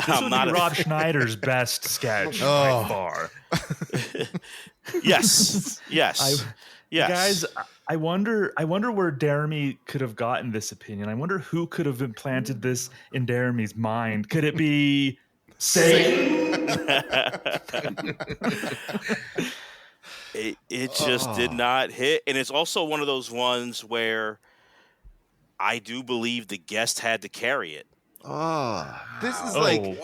I'm not Rob Schneider's best sketch by far. Yes. Guys, I wonder where Jeremy could have gotten this opinion. I wonder who could have implanted this in Jeremy's mind. Could it be Satan? It just did not hit, and it's also one of those ones where I do believe the guest had to carry it. This is this was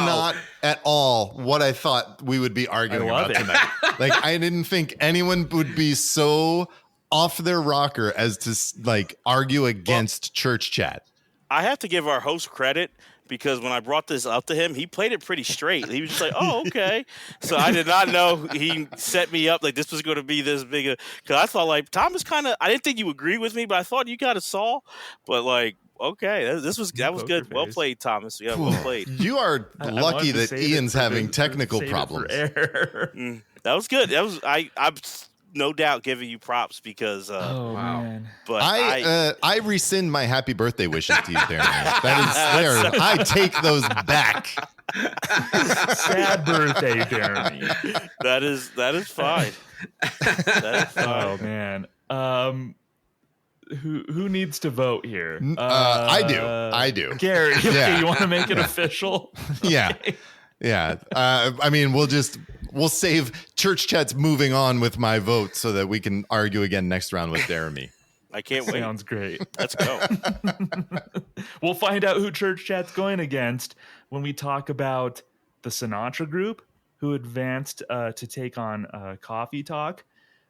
not at all what I thought we would be arguing about tonight. Like, I didn't think anyone would be so off their rocker as to argue against church chat. I have to give our host credit because when I brought this up to him, he played it pretty straight. He was just like, oh, okay. So I did not know he set me up like this was going to be this big. Because I thought, like, Thomas I didn't think you agree with me, but I thought you kind of saw. But, like, okay, that was good. Well played, Thomas. Yeah, well played. You are lucky that Ian's having technical problems. That was good. I'm no doubt giving you props because man. But I rescind my happy birthday wishes to you, Darren. That is there. I take those back. Sad birthday, Jeremy. That is fine. That is fine. Oh man. Who needs to vote here? I do. Gary, okay, Yeah. you want to make it official? Yeah. Okay. Yeah. I mean, we'll save church chats moving on with my vote so that we can argue again next round with Jeremy. I can't wait. Sounds great. Let's go. We'll find out who church chat's going against when we talk about the Sinatra group, who advanced to take on Coffee Talk.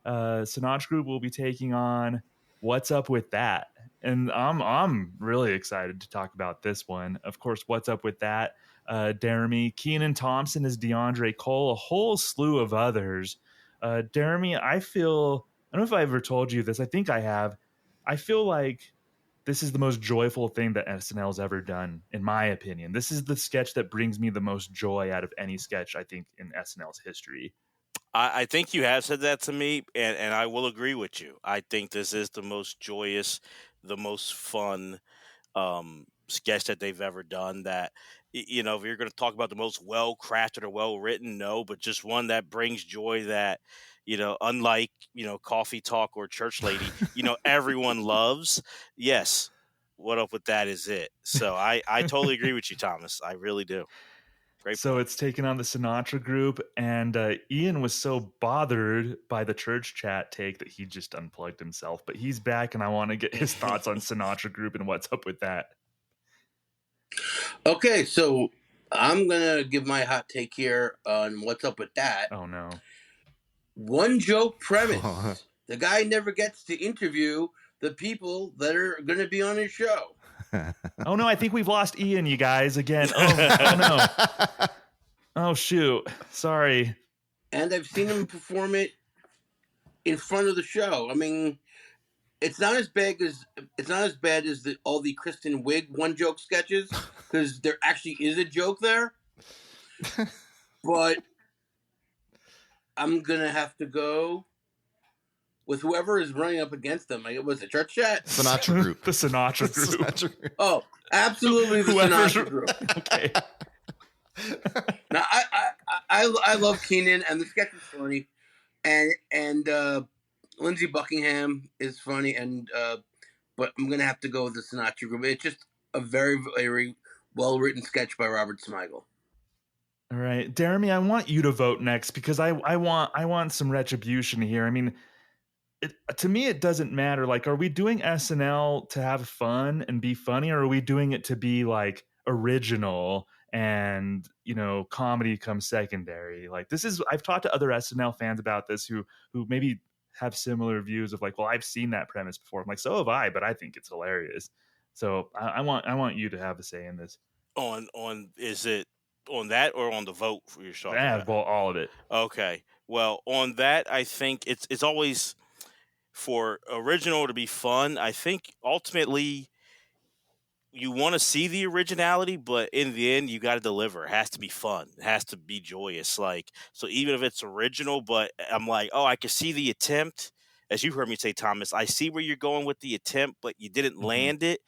Sinatra group will be taking on What's Up With That? And I'm really excited to talk about this one. Of course, What's Up With That? Jeremy, Kenan Thompson is DeAndre Cole, a whole slew of others. Jeremy, I don't know if I ever told you this. I think I have. I feel like this is the most joyful thing that SNL's ever done, in my opinion. This is the sketch that brings me the most joy out of any sketch, I think, in SNL's history. I think you have said that to me, and I will agree with you. I think this is the most joyous, the most fun sketch that they've ever done. That, you know, if you're going to talk about the most well-crafted or well-written, no, but just one that brings joy that, you know, unlike, you know, Coffee Talk or Church Lady, you know, everyone loves. Yes. What Up With That is it. So I totally agree with you, Thomas. I really do. Great So point. it's taken on the Sinatra group, and Ian was so bothered by the church chat take that he just unplugged himself. But he's back, and I want to get his thoughts on Sinatra group and What's Up With That. Okay, so I'm gonna give my hot take here on What's Up With That. Oh no. One joke premise. The guy never gets to interview the people that are gonna be on his show. Oh no, I think we've lost Ian, you guys, again. Oh no. Oh shoot. Sorry. And I've seen him perform it in front of the show. I mean, it's not as bad as all the Kristen Wiig one joke sketches, because there actually is a joke there. But I'm gonna have to go with whoever is running up them. Like, it was a church chat. Sinatra group. The Sinatra group. Sinatra group. Oh, absolutely the Sinatra group. Okay. Now I love Kenan, and the sketch is funny, and Lindsey Buckingham is funny, and but I'm gonna have to go with the Sinatra group. It's just a very, very well written sketch by Robert Smigel. All right, Jeremy, I want you to vote next because I want some retribution here. I mean, to me, it doesn't matter. Like, are we doing SNL to have fun and be funny, or are we doing it to be like original and, you know, comedy comes secondary? Like, this is, I've talked to other SNL fans about this who maybe have similar views of like, well, I've seen that premise before. I'm like, so have I, but I think it's hilarious. So I want you to have a say in this. Is it on that or on the vote for yourself? Yeah, well, all of it. Okay. Well, on that, I think it's always, for original to be fun, I think ultimately you want to see the originality, but in the end, you got to deliver. It has to be fun. It has to be joyous. Like, so even if it's original, but I'm like, oh, I can see the attempt. As you heard me say, Thomas, I see where you're going with the attempt, but you didn't land it.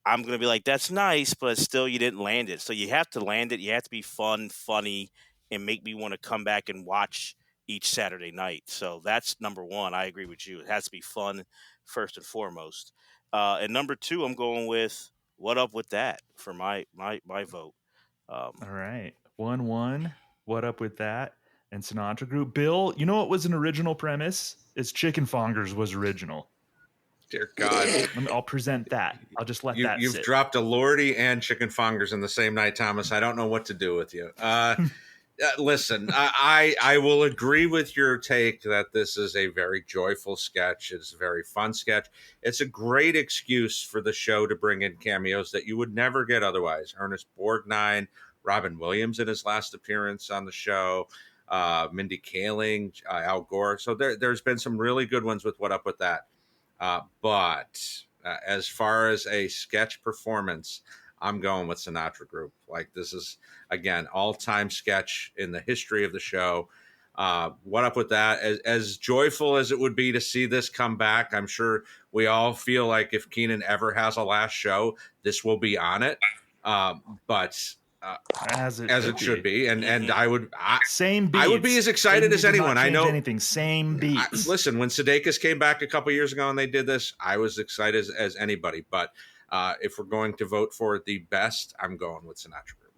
I'm going to be like, that's nice, but still you didn't land it. So you have to land it. You have to be fun, funny, and make me want to come back and watch each Saturday night. So that's number one. I agree with you. It has to be fun first and foremost. And number two, I'm going with What Up With That for my vote. All right. 1-1. What Up With That? And Sinatra group. Bill, you know what was an original premise? Is Chicken Fongers was original. Dear God. I'll present that. I'll just let that You've sit. dropped a Lordy and Chicken Fongers in the same night, Thomas. I don't know what to do with you. Listen, I will agree with your take that this is a very joyful sketch. It's a very fun sketch. It's a great excuse for the show to bring in cameos that you would never get otherwise. Ernest Borgnine, Robin Williams in his last appearance on the show, Mindy Kaling, Al Gore. So there's been some really good ones with What Up With That. But as far as a sketch performance, I'm going with Sinatra Group. Like, this is, again, all-time sketch in the history of the show. What Up With That? As joyful as it would be to see this come back, I'm sure we all feel like if Kenan ever has a last show, this will be on it. But as it should be. And I would same beats. I would be as excited as anyone. I know anything. Same beats. Listen, when Sudeikis came back a couple years ago and they did this, I was excited as anybody. But if we're going to vote for the best, I'm going with Sinatra Group.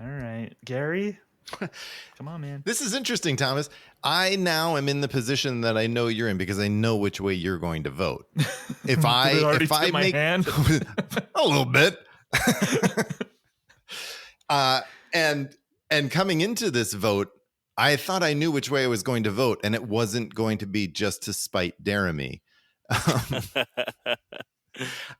All right, Gary. Come on, man. This is interesting, Thomas. I now am in the position that I know you're in because I know which way you're going to vote. If I make hand? a little bit, and coming into this vote, I thought I knew which way I was going to vote, and it wasn't going to be just to spite Jeremy.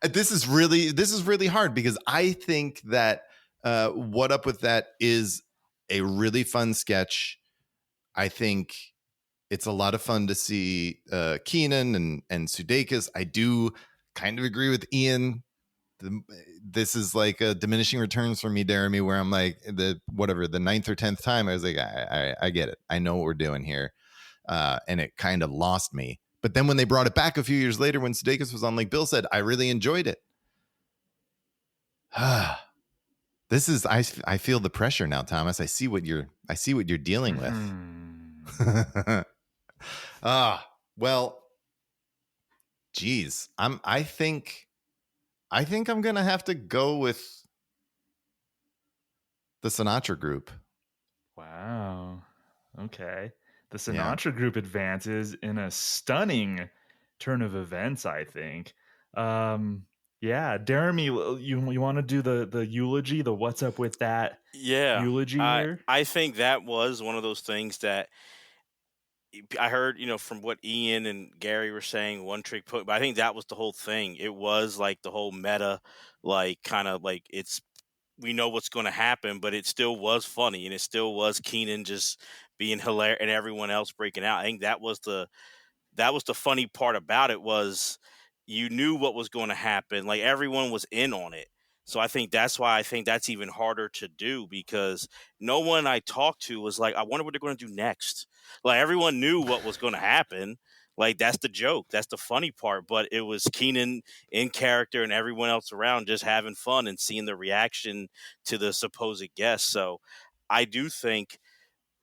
This is really hard because I think that What Up With That is a really fun sketch. I think it's a lot of fun to see Keenan and Sudeikis. I do kind of agree with Ian. This is like a diminishing returns for me, Jeremy, where I'm like the 9th or 10th time I was like, I get it. I know what we're doing here. And it kind of lost me. But then when they brought it back a few years later, when Sudeikis was on, like Bill said, I really enjoyed it. This is I feel the pressure now, Thomas. I see what you're dealing with. Well, geez. I think I'm gonna have to go with the Sinatra Group. Wow. Okay. The Sinatra Group advances in a stunning turn of events, I think. Yeah, Jeremy, you want to do the eulogy, the What's Up With That eulogy here? I think that was one of those things that I heard, from what Ian and Gary were saying, one trick put, but I think that was the whole thing. It was like the whole meta, like kind of like we know what's going to happen, but it still was funny, and it still was Keenan just being hilarious and everyone else breaking out. I think that was the funny part about it was you knew what was going to happen. Like everyone was in on it. So I think that's why I think that's even harder to do, because no one I talked to was like, I wonder what they're going to do next. Like everyone knew what was going to happen. Like that's the joke. That's the funny part. But it was Keenan in character and everyone else around just having fun and seeing the reaction to the supposed guest. So I do think,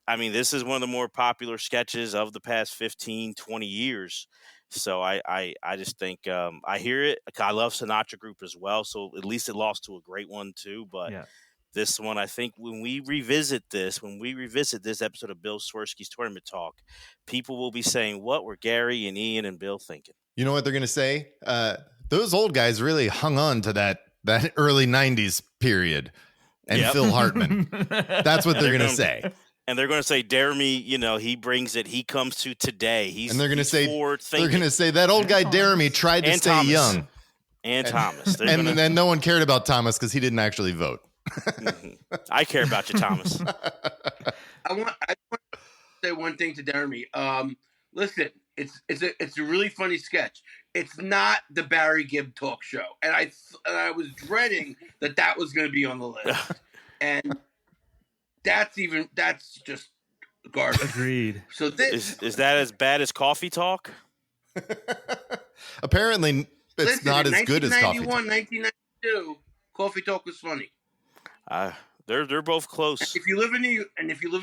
this is one of the more popular sketches of the past 15, 20 years. So I just think I hear it. I love Sinatra Group as well. So at least it lost to a great one too. But this one, I think when we revisit this episode of Bill Swerski's Tournament Talk, people will be saying, what were Gary and Ian and Bill thinking? You know what they're going to say? Those old guys really hung on to that early 90s period and Phil Hartman. That's what they're going to say. And they're going to say, Jeremy, he brings it. He comes to today. And they're going to say, that old guy Jeremy tried to stay young. And Thomas. And then no one cared about Thomas because he didn't actually vote. I care about you, Thomas. I want to say one thing to Jeremy. Listen, it's a really funny sketch. It's not the Barry Gibb talk show, and I was dreading that was going to be on the list, and that's just garbage. Agreed. So this is that as bad as Coffee Talk? Apparently, it's not as good as Coffee Talk. 1992, Coffee Talk was funny. They're both close. And if you live in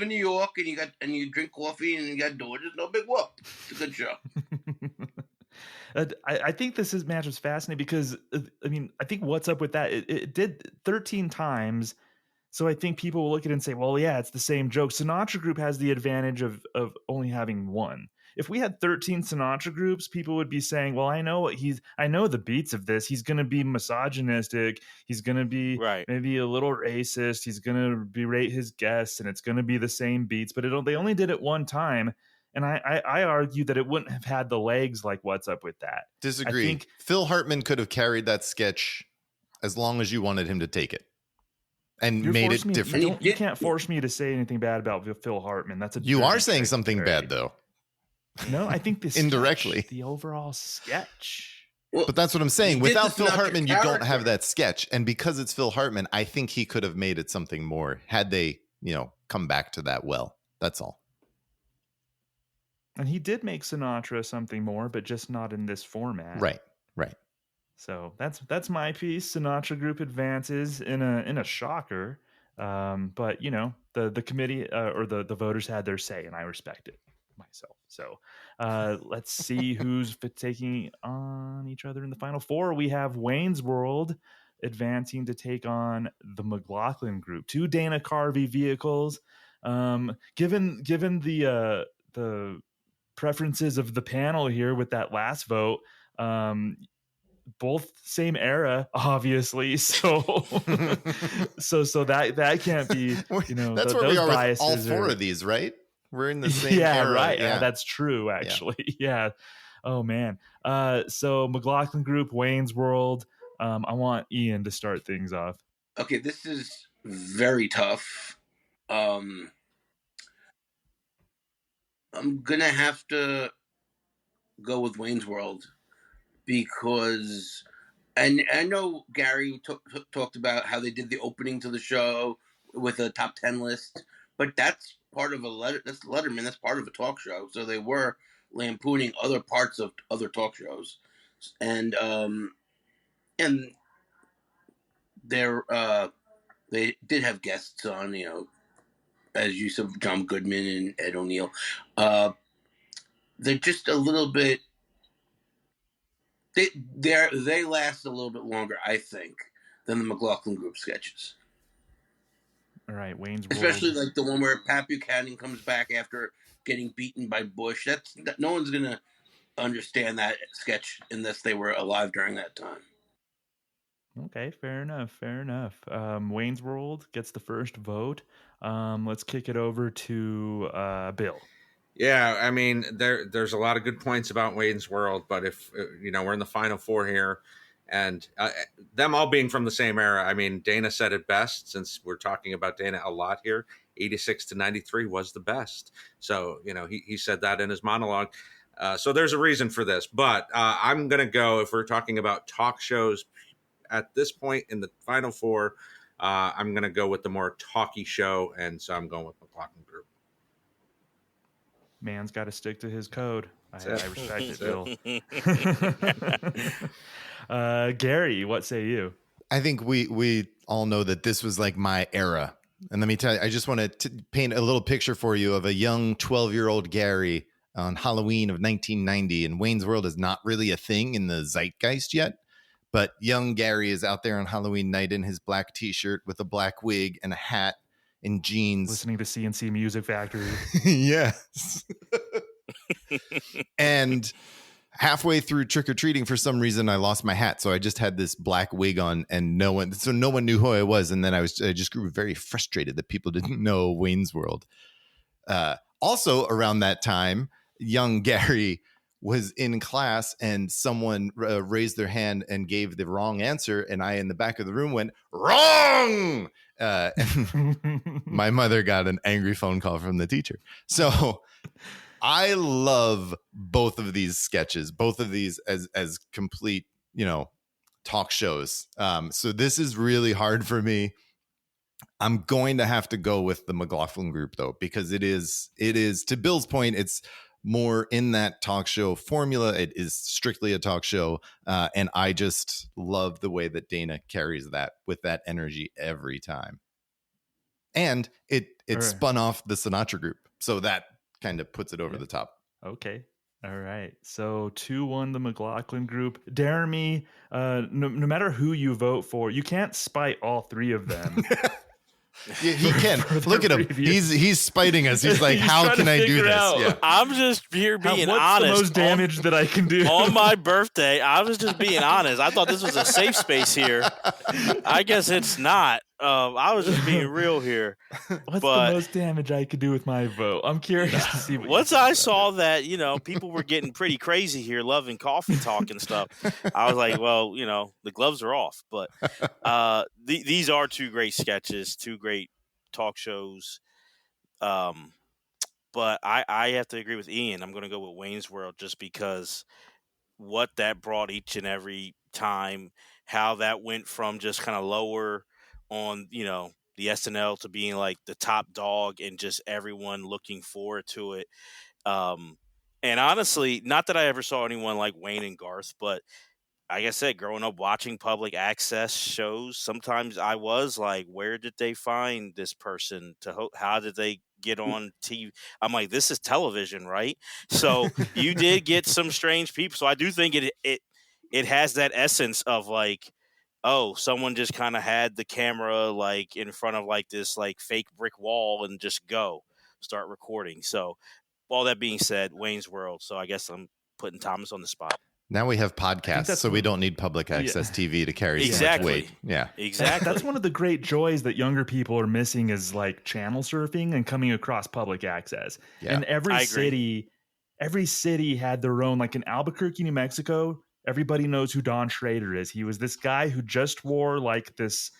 New York and you drink coffee and you got daughters, no big whoop. It's a good show. I think this match was fascinating because I think What's Up With That it did 13 times. So I think people will look at it and say, well, yeah, it's the same joke. Sinatra Group has the advantage of only having one. If we had 13 Sinatra Groups, people would be saying, well, I know the beats of this. He's going to be misogynistic. He's going to be maybe a little racist. He's going to berate his guests, and it's going to be the same beats. But they only did it one time. And I argue that it wouldn't have had the legs like What's Up With That. Disagree. I think Phil Hartman could have carried that sketch as long as you wanted him to take it. And made it different. You can't force me to say anything bad about Phil Hartman. You are saying something bad, though. No, I think this indirectly the overall sketch. Well, but that's what I'm saying. Without Phil Hartman, you don't have that sketch. And because it's Phil Hartman, I think he could have made it something more had they, come back to that well. That's all. And he did make Sinatra something more, but just not in this format. Right. So that's my piece. Sinatra Group advances in a shocker, but the committee or the voters had their say, and I respect it myself. So let's see who's taking on each other in the final four. We have Wayne's World advancing to take on the McLaughlin Group, two Dana Carvey vehicles. Given the preferences of the panel here with that last vote. Both same era, obviously. So that can't be. That's where we those are with all biases four are, of these, right? We're in the same yeah, era. right. Yeah, That's true. Actually, yeah. Oh man. So McLaughlin Group, Wayne's World. I want Ian to start things off. Okay, this is very tough. I'm gonna have to go with Wayne's World because, and I know Gary talked about how they did the opening to the show with a top 10 list, but that's part of that's Letterman. That's part of a talk show. So they were lampooning other parts of other talk shows, and they did have guests on, as you said, John Goodman and Ed O'Neill. They're just a little bit. They last a little bit longer, I think, than the McLaughlin Group sketches. All right, Wayne's World. Especially like the one where Pat Buchanan comes back after getting beaten by Bush. No one's gonna understand that sketch unless they were alive during that time. Okay, fair enough. Wayne's World gets the first vote. Let's kick it over to Bill. Yeah, I mean, there's a lot of good points about Wayne's World, but if we're in the final four here, and them all being from the same era, I mean, Dana said it best, since we're talking about Dana a lot here. 86 to 93 was the best, so he said that in his monologue. So there's a reason for this, but I'm gonna go, if we're talking about talk shows at this point in the final four, I'm gonna go with the more talky show, and so I'm going with McLaughlin Group. Man's got to stick to his code. I respect it, Bill. Gary, what say you? I think we all know that this was like my era. And let me tell you, I just want to paint a little picture for you of a young 12-year-old Gary on Halloween of 1990. And Wayne's World is not really a thing in the zeitgeist yet. But young Gary is out there on Halloween night in his black T-shirt with a black wig and a hat and jeans. Listening to CNC Music Factory. Yes. And halfway through trick-or-treating, for some reason, I lost my hat. So I just had this black wig on and no one knew who I was. And then I just grew very frustrated that people didn't know Wayne's World. Also around that time, young Gary was in class and someone raised their hand and gave the wrong answer. And I, in the back of the room, went, wrong. And my mother got an angry phone call from the teacher. So I love both of these sketches, both of these as complete, talk shows. So this is really hard for me. I'm going to have to go with the McLaughlin Group, though, because it is, to Bill's point, it's more in that talk show formula. It is strictly a talk show. And I just love the way that Dana carries that with that energy every time. And it spun off the Sinatra Group. So that kind of puts it over the top. Okay. All right. So 2-1 the McLaughlin Group. Jeremy, no matter who you vote for, you can't spite all three of them. Yeah, he can. Look at him. He's spiting us. He's like, how can I do this? Yeah. I'm just here being what's honest. What's the most damage that I can do? On my birthday, I was just being honest. I thought this was a safe space here. I guess it's not. I was just being real here. What's the most damage I could do with my vote? I'm curious to see. Once I saw that, people were getting pretty crazy here, loving coffee talk and stuff, I was like, well, the gloves are off. But these are two great sketches, two great talk shows. But I have to agree with Ian. I'm going to go with Wayne's World just because what that brought each and every time, how that went from just kind of lower on, the SNL to being like the top dog and just everyone looking forward to it. And honestly, not that I ever saw anyone like Wayne and Garth, but like I said, growing up watching public access shows, sometimes I was like, where did they find this person how did they get on TV? I'm like, this is television, right? So you did get some strange people. So I do think it has that essence of like, oh, someone just kind of had the camera like in front of like this like fake brick wall and just start recording. So all that being said, Wayne's World. So I guess I'm putting Thomas on the spot. Now we have podcasts, so we don't need public access TV to carry so much weight. Yeah, exactly. That's one of the great joys that younger people are missing is like channel surfing and coming across public access. Yeah. And every city had their own, like in Albuquerque, New Mexico, everybody knows who Don Schrader is. He was this guy who just wore like this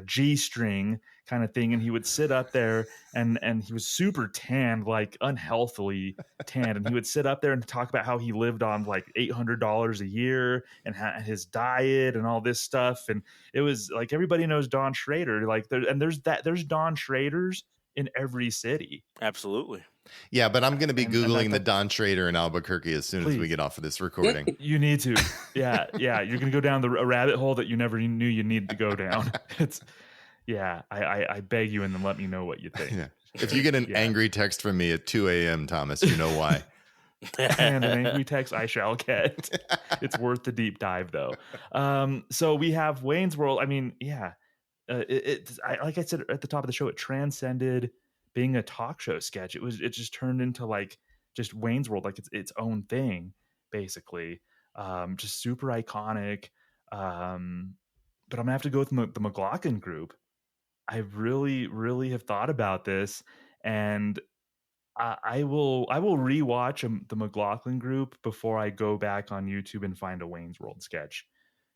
G-string kind of thing, and he would sit up there and he was super tanned, like unhealthily tanned, and he would sit up there and talk about how he lived on like $800 a year and his diet and all this stuff. And it was like everybody knows Don Schrader, like there's Don Schraders in every city. Absolutely. Yeah, but I'm going to be Googling the Don Schrader in Albuquerque as soon as we get off of this recording. You need to. Yeah. You're going to go down a rabbit hole that you never knew you needed to go down. I beg you, and then let me know what you think. Yeah. If you get an angry text from me at 2 a.m., Thomas, you know why. And an angry text I shall get. It's worth the deep dive, though. So we have Wayne's World. I mean, yeah. Like I said at the top of the show, it transcended being a talk show sketch. It just turned into like just Wayne's World, like it's its own thing, basically. Just super iconic. But I'm gonna have to go with the McLaughlin group. I really, really have thought about this, and I will rewatch the McLaughlin group before I go back on YouTube and find a Wayne's World sketch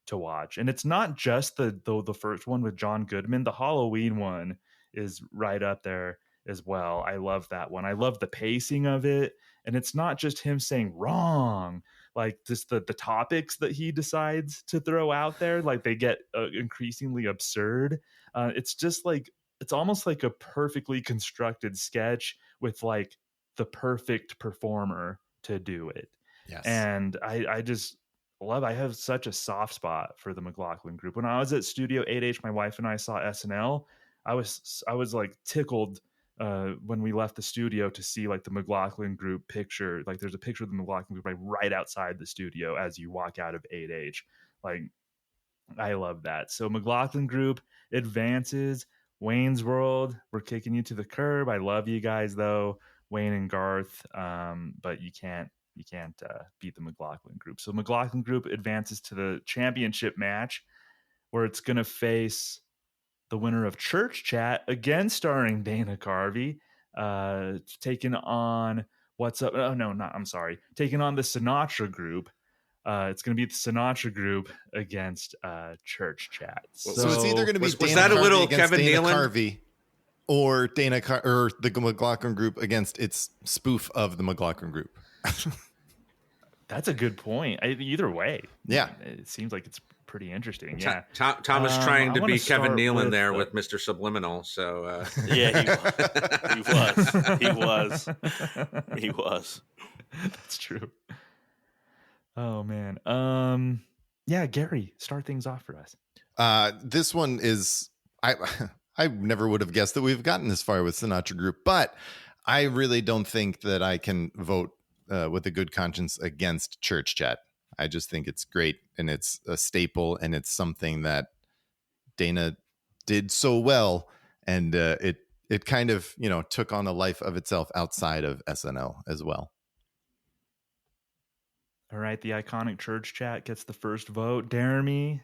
to watch. And it's not just the first one with John Goodman. The Halloween one is right up there as well. I love that one. I love the pacing of it, and it's not just him saying wrong, like just the topics that he decides to throw out there, like they get increasingly absurd. It's just like it's almost like a perfectly constructed sketch with like the perfect performer to do it. Yes. And I just I have such a soft spot for the McLaughlin group. When I was at Studio 8H, my wife and I saw SNL. I was like tickled when we left the studio to see like the McLaughlin group picture. Like there's a picture of the McLaughlin group like right outside the studio as you walk out of 8H. Like I love that. So McLaughlin group advances. Wayne's World, we're kicking you to the curb. I love you guys though, Wayne and Garth. But you can't beat the McLaughlin group. So McLaughlin group advances to the championship match, where it's going to face the winner of Church Chat, again starring Dana Carvey, taking on taking on the Sinatra group. It's going to be the Sinatra group against Church Chat. So it's either going to be was Dana that Carvey a little against Kevin Dana Nealon? Carvey, or or the McLaughlin group against its spoof of the McLaughlin group. That's a good point. Either way, yeah, it seems like it's pretty interesting. Yeah, Thomas trying to be Kevin Nealon there with Mr. Subliminal. So yeah, he was. That's true. Oh man. Yeah, Gary, start things off for us. This one is I never would have guessed that we've gotten this far with Sinatra Group, but I really don't think that I can vote with a good conscience against Church Chat. I just think it's great, and it's a staple, and it's something that Dana did so well, and it kind of took on a life of itself outside of SNL as well. All right, the iconic Church Chat gets the first vote. Jeremy,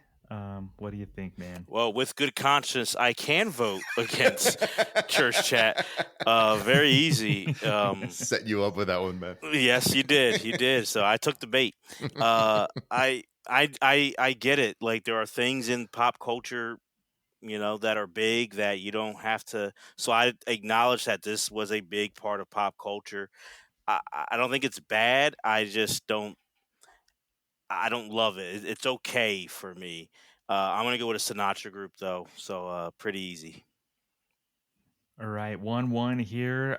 what do you think, man? Well, with good conscience, I can vote against Church Chat. Very easy. Set you up with that one, man. Yes, you did. You did. So I took the bait. I get it. Like there are things in pop culture, that are big that you don't have to. So I acknowledge that this was a big part of pop culture. I don't think it's bad. I just don't love it. It's okay for me. I'm going to go with a Sinatra group, though. So pretty easy. All right. 1-1 here.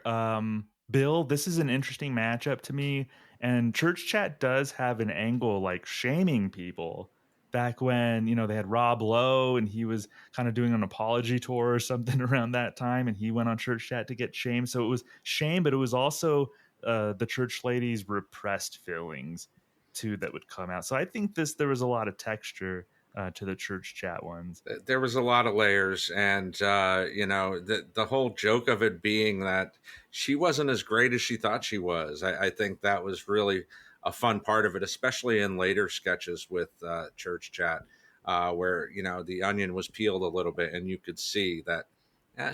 Bill, this is an interesting matchup to me. And Church Chat does have an angle like shaming people. Back when, they had Rob Lowe and he was kind of doing an apology tour or something around that time, and he went on Church Chat to get shamed. So it was shame, but it was also the church lady's repressed feelings too that would come out. So I think there was a lot of texture to the Church Chat ones. There was a lot of layers, and the whole joke of it being that she wasn't as great as she thought she was. I think that was really a fun part of it, especially in later sketches with Church Chat, where the onion was peeled a little bit, and you could see that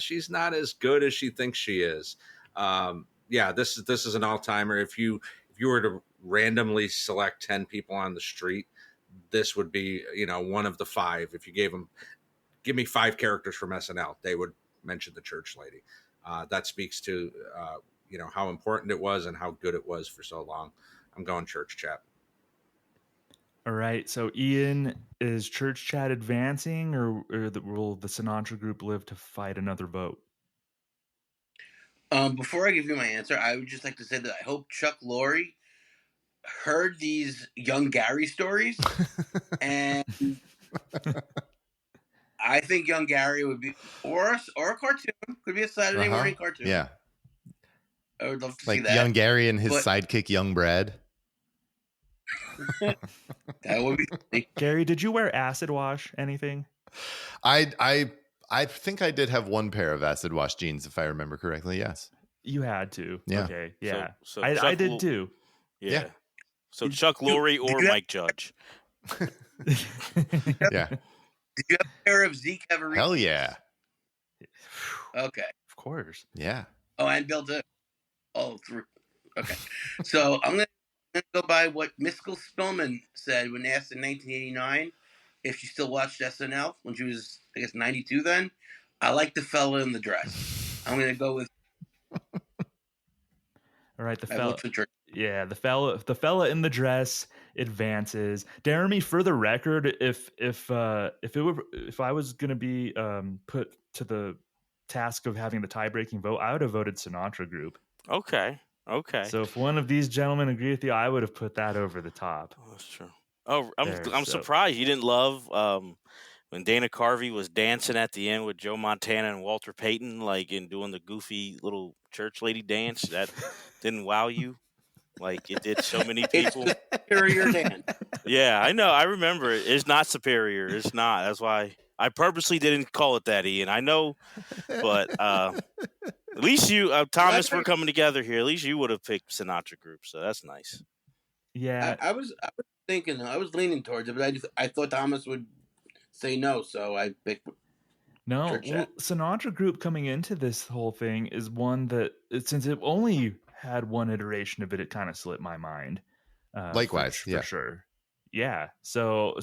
she's not as good as she thinks she is. This is an all timer. If you were to randomly select 10 people on the street, this would be one of the 5. If you give me 5 characters from SNL, they would mention the church lady. That speaks to how important it was and how good it was for so long. I'm going Church Chat. All right. So, Ian, is Church Chat advancing, or will the Sinatra Group live to fight another vote? Before I give you my answer, I would just like to say that I hope Chuck Lorre heard these Young Gary stories, and I think Young Gary would be, or a cartoon, could be a Saturday morning cartoon. Yeah. I would love to like see that. Young Gary and his sidekick Young Brad. That would be funny. Gary, did you wear acid wash anything? I think I did have one pair of acid wash jeans, if I remember correctly. Yes. You had to. Yeah. Okay. Yeah. So I did too. Yeah. So Chuck Lorre or Mike Judge. Yeah. Did you have a pair of Zeke Everett? Hell yeah. Okay. Of course. Yeah. Oh, and Bill too. Oh, through. Okay. So I'm gonna go by what Miskell Spillman said when asked in 1989 if she still watched SNL when she was, I guess, 92 then. I like the fella in the dress. I'm going to go with. All right, the fella. Yeah, the fella in the dress advances. Jeremy, for the record, if I was going to be put to the task of having the tie-breaking vote, I would have voted Sinatra Group. Okay. So if one of these gentlemen agree with you, I would have put that over the top. Oh, that's true. Oh, I'm surprised you didn't love when Dana Carvey was dancing at the end with Joe Montana and Walter Payton, like in doing the goofy little church lady dance. That didn't wow you, like it did so many people. It's the superior dance. Yeah, I know. I remember it. It's not superior. It's not. That's why I purposely didn't call it that, Ian. I know, but at least you, Thomas, we're coming together here. At least you would have picked Sinatra Group, so that's nice. Yeah, I was thinking, I was leaning towards it, but I thought Thomas would say no, so I picked. No, Sinatra Group coming into this whole thing is one that, since it only had one iteration of it, it kind of slipped my mind. Likewise, for sure. Yeah. So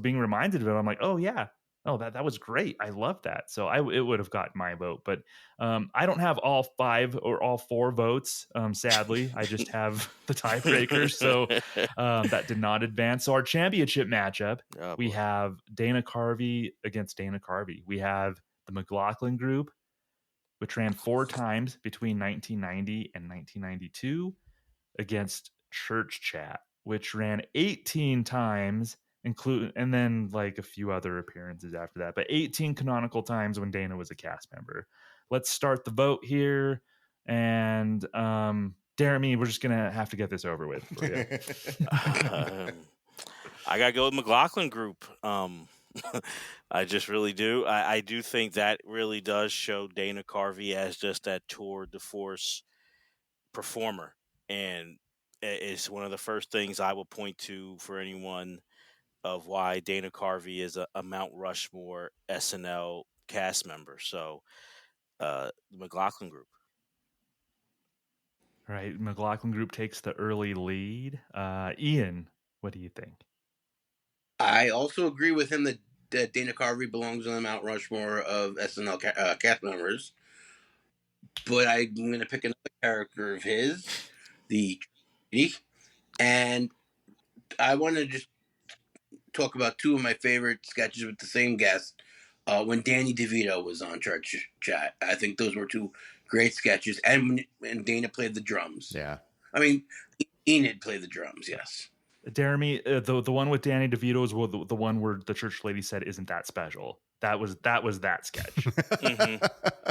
being reminded of it, I'm like, oh yeah, oh that was great. I love that. So it would have gotten my vote, but I don't have all 5 or all 4 votes. Sadly, I just have the tiebreaker, so that did not advance. So our championship matchup, we have Dana Carvey against Dana Carvey. We have the McLaughlin Group, which ran 4 times between 1990 and 1992, against Church Chat, which ran 18 times, and then like a few other appearances after that, but 18 canonical times when Dana was a cast member. Let's start the vote here, and Jeremy, we're just gonna have to get this over with for you. I gotta go with McLaughlin Group. I just really do. I do think that really does show Dana Carvey as just that tour de force performer, and it's one of the first things I will point to for anyone of why Dana Carvey is a Mount Rushmore SNL cast member. So, the McLaughlin Group. All right, McLaughlin Group takes the early lead. Ian, what do you think? I also agree with him that Dana Carvey belongs on the Mount Rushmore of SNL cast members. But I'm going to pick another character of his, and I want to just talk about 2 of my favorite sketches with the same guest. When Danny DeVito was on Church Chat, I think those were 2 great sketches, and Dana played the drums. Yeah, I mean, Enid played the drums, yes. Jeremy, the one with Danny DeVito is the one where the church lady said, "Isn't that special?" That was that sketch. Mm-hmm.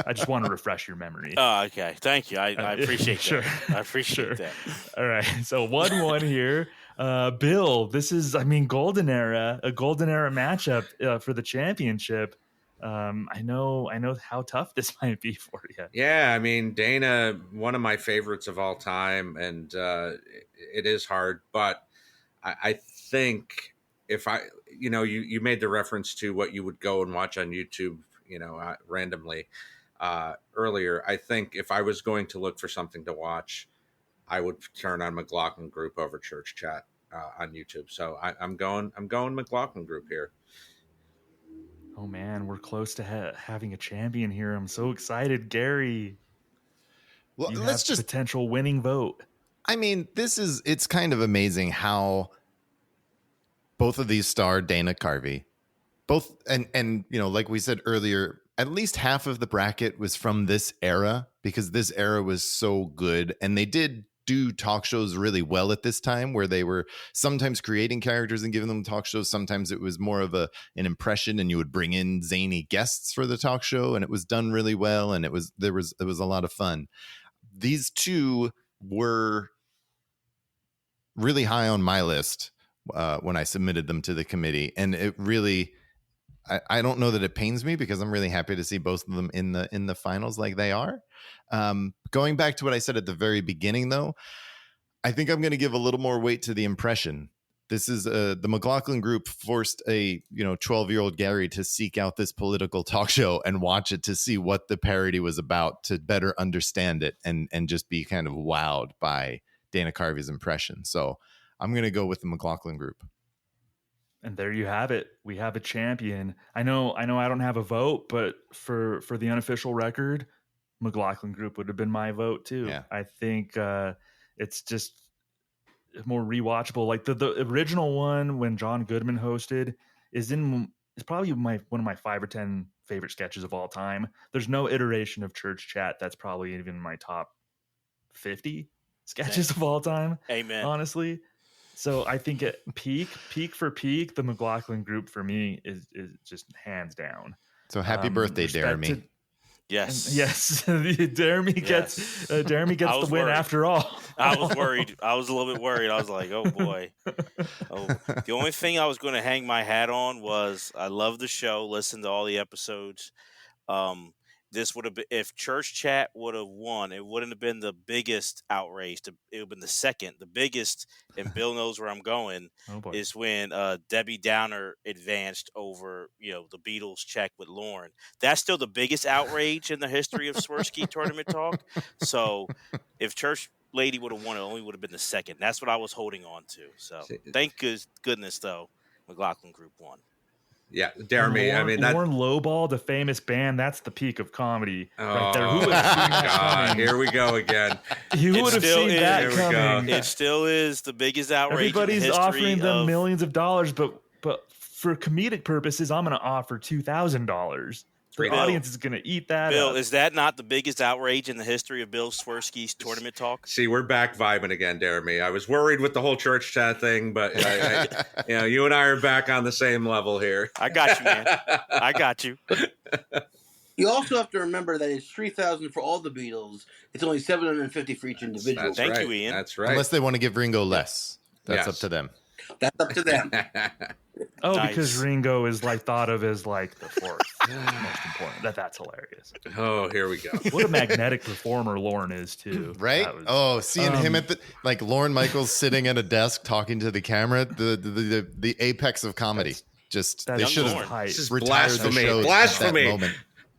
I just want to refresh your memory. Oh, okay. Thank you. I appreciate sure. that. I appreciate that. All right. So 1-1 here. Bill, this is, a golden era matchup for the championship. I know how tough this might be for you. Yeah, I mean, Dana, one of my favorites of all time, and it is hard, but I think if you made the reference to what you would go and watch on YouTube, randomly earlier. I think if I was going to look for something to watch, I would turn on McLaughlin Group over Church Chat on YouTube. So I'm going McLaughlin Group here. Oh man, we're close to having a champion here. I'm so excited, Gary. Well, you let's have just potential winning vote. I mean, it's kind of amazing how both of these star Dana Carvey. Both and like we said earlier, at least half of the bracket was from this era because this era was so good, and they did do talk shows really well at this time, where they were sometimes creating characters and giving them talk shows. Sometimes it was more of an impression, and you would bring in zany guests for the talk show, and it was done really well, and it was a lot of fun. These two were really high on my list when I submitted them to the committee, and it really. I don't know that it pains me because I'm really happy to see both of them in the finals like they are. Going back to what I said at the very beginning, though, I think I'm going to give a little more weight to the impression. This is the McLaughlin Group forced a 12-year-old Gary to seek out this political talk show and watch it to see what the parody was about, to better understand it and just be kind of wowed by Dana Carvey's impression. So I'm going to go with the McLaughlin Group. And there you have it. We have a champion. I know I don't have a vote, but for the unofficial record, McLaughlin Group would have been my vote too. Yeah. I think it's just more rewatchable. Like the original one when John Goodman hosted is probably one of my 5 or 10 favorite sketches of all time. There's no iteration of Church Chat that's probably even my top 50 sketches of all time. Amen. Honestly. So I think at peak for peak, the McLaughlin Group for me is just hands down. So happy birthday, Jeremy. Yes. Yes. Jeremy gets the win after all. I was worried. I was a little bit worried. I was like, oh boy. The only thing I was going to hang my hat on was I love the show, listen to all the episodes. This would have been, if Church Chat would have won, it wouldn't have been the biggest outrage. It would have been the second. The biggest, and Bill knows where I'm going, is when Debbie Downer advanced over, the Beatles check with Lorne. That's still the biggest outrage in the history of Swerski Tournament Talk. So if Church Lady would have won, it only would have been the second. That's what I was holding on to. So thank goodness, though, McLaughlin Group won. Yeah, Jeremy. Lorne Lowball, the famous band. That's the peak of comedy right there. Who would have seen that coming? Here we go again. You would have seen that coming. It still is the biggest outrage. Everybody's in the history offering them millions of dollars, but for comedic purposes, I'm going to offer $2,000. The audience is going to eat that. Bill, is that not the biggest outrage in the history of Bill Swerski's Tournament Talk? See, we're back vibing again, Jeremy. I was worried with the whole Church Chat thing, but you and I are back on the same level here. I got you, man. I got you. You also have to remember that it's $3,000 for all the Beatles. It's only $750 for each individual. Thank you, Ian. That's right. Unless they want to give Ringo less. That's up to them. That's up to them. Nice. Because Ringo is thought of as the fourth most important. That's hilarious. Oh, here we go. What a magnetic performer Lorne is too. Right? Seeing him at Lorne Michaels sitting at a desk talking to the camera, the apex of comedy. They should have retired the show. Blasphemy. At that moment.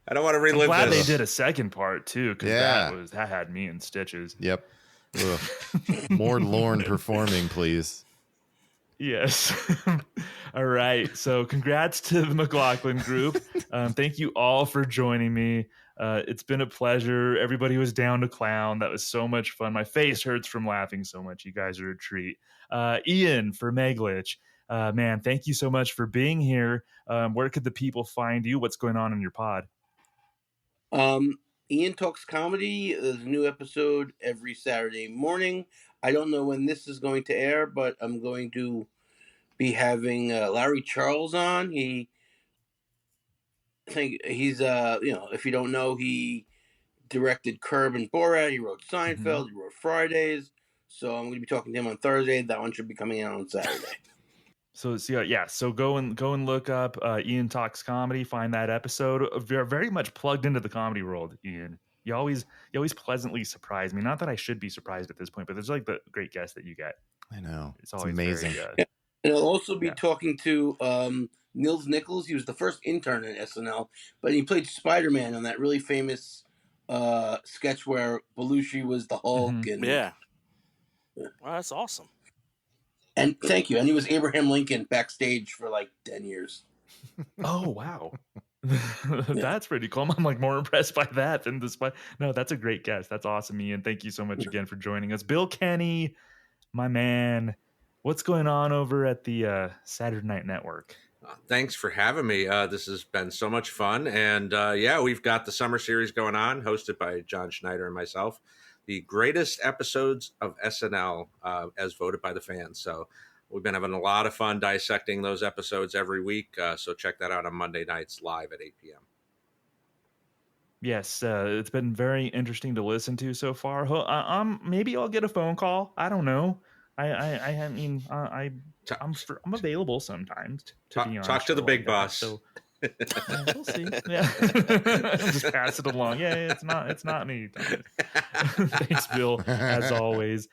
I don't want to relive I'm glad this. they did a second part too, because that had me in stitches. Yep. More Lorne performing, please. Yes. All right. So congrats to the McLaughlin Group. Thank you all for joining me. It's been a pleasure. Everybody was down to clown. That was so much fun. My face hurts from laughing so much. You guys are a treat. Ian for Meglich. Man, thank you so much for being here. Where could the people find you? What's going on in your pod? Ian Talks Comedy. There's a new episode every Saturday morning. I don't know when this is going to air, but I'm going to be having Larry Charles on. I think he's if you don't know, he directed Curb and Borat. He wrote Seinfeld. He wrote Fridays. So I'm going to be talking to him on Thursday. That one should be coming out on Saturday. So go and look up Ian Talks Comedy. Find that episode. We're very much plugged into the comedy world, Ian. You always pleasantly surprise me. Not that I should be surprised at this point, but there's like the great guests that you get. I know. It's always amazing. And I'll also be talking to Nils Nichols. He was the first intern at SNL, but he played Spider-Man on that really famous sketch where Belushi was the Hulk. And Well, that's awesome. And thank you. And he was Abraham Lincoln backstage for like 10 years. Oh, wow. That's pretty cool. I'm like more impressed by that than despite. No, that's a great guest. That's awesome, Ian. Thank you so much again for joining us. Bill Kenny, my man, what's going on over at the Saturday Night Network? Thanks for having me. This has been so much fun. And we've got the summer series going on, hosted by John Schneider and myself. The greatest episodes of SNL as voted by the fans. So we've been having a lot of fun dissecting those episodes every week. So check that out on Monday nights live at 8 p.m. Yes, it's been very interesting to listen to so far. Maybe I'll get a phone call. I don't know. I'm available sometimes to be on. Talk to the big boss. So we'll see. Yeah, just pass it along. Yeah, it's not me. Thanks, Bill, as always.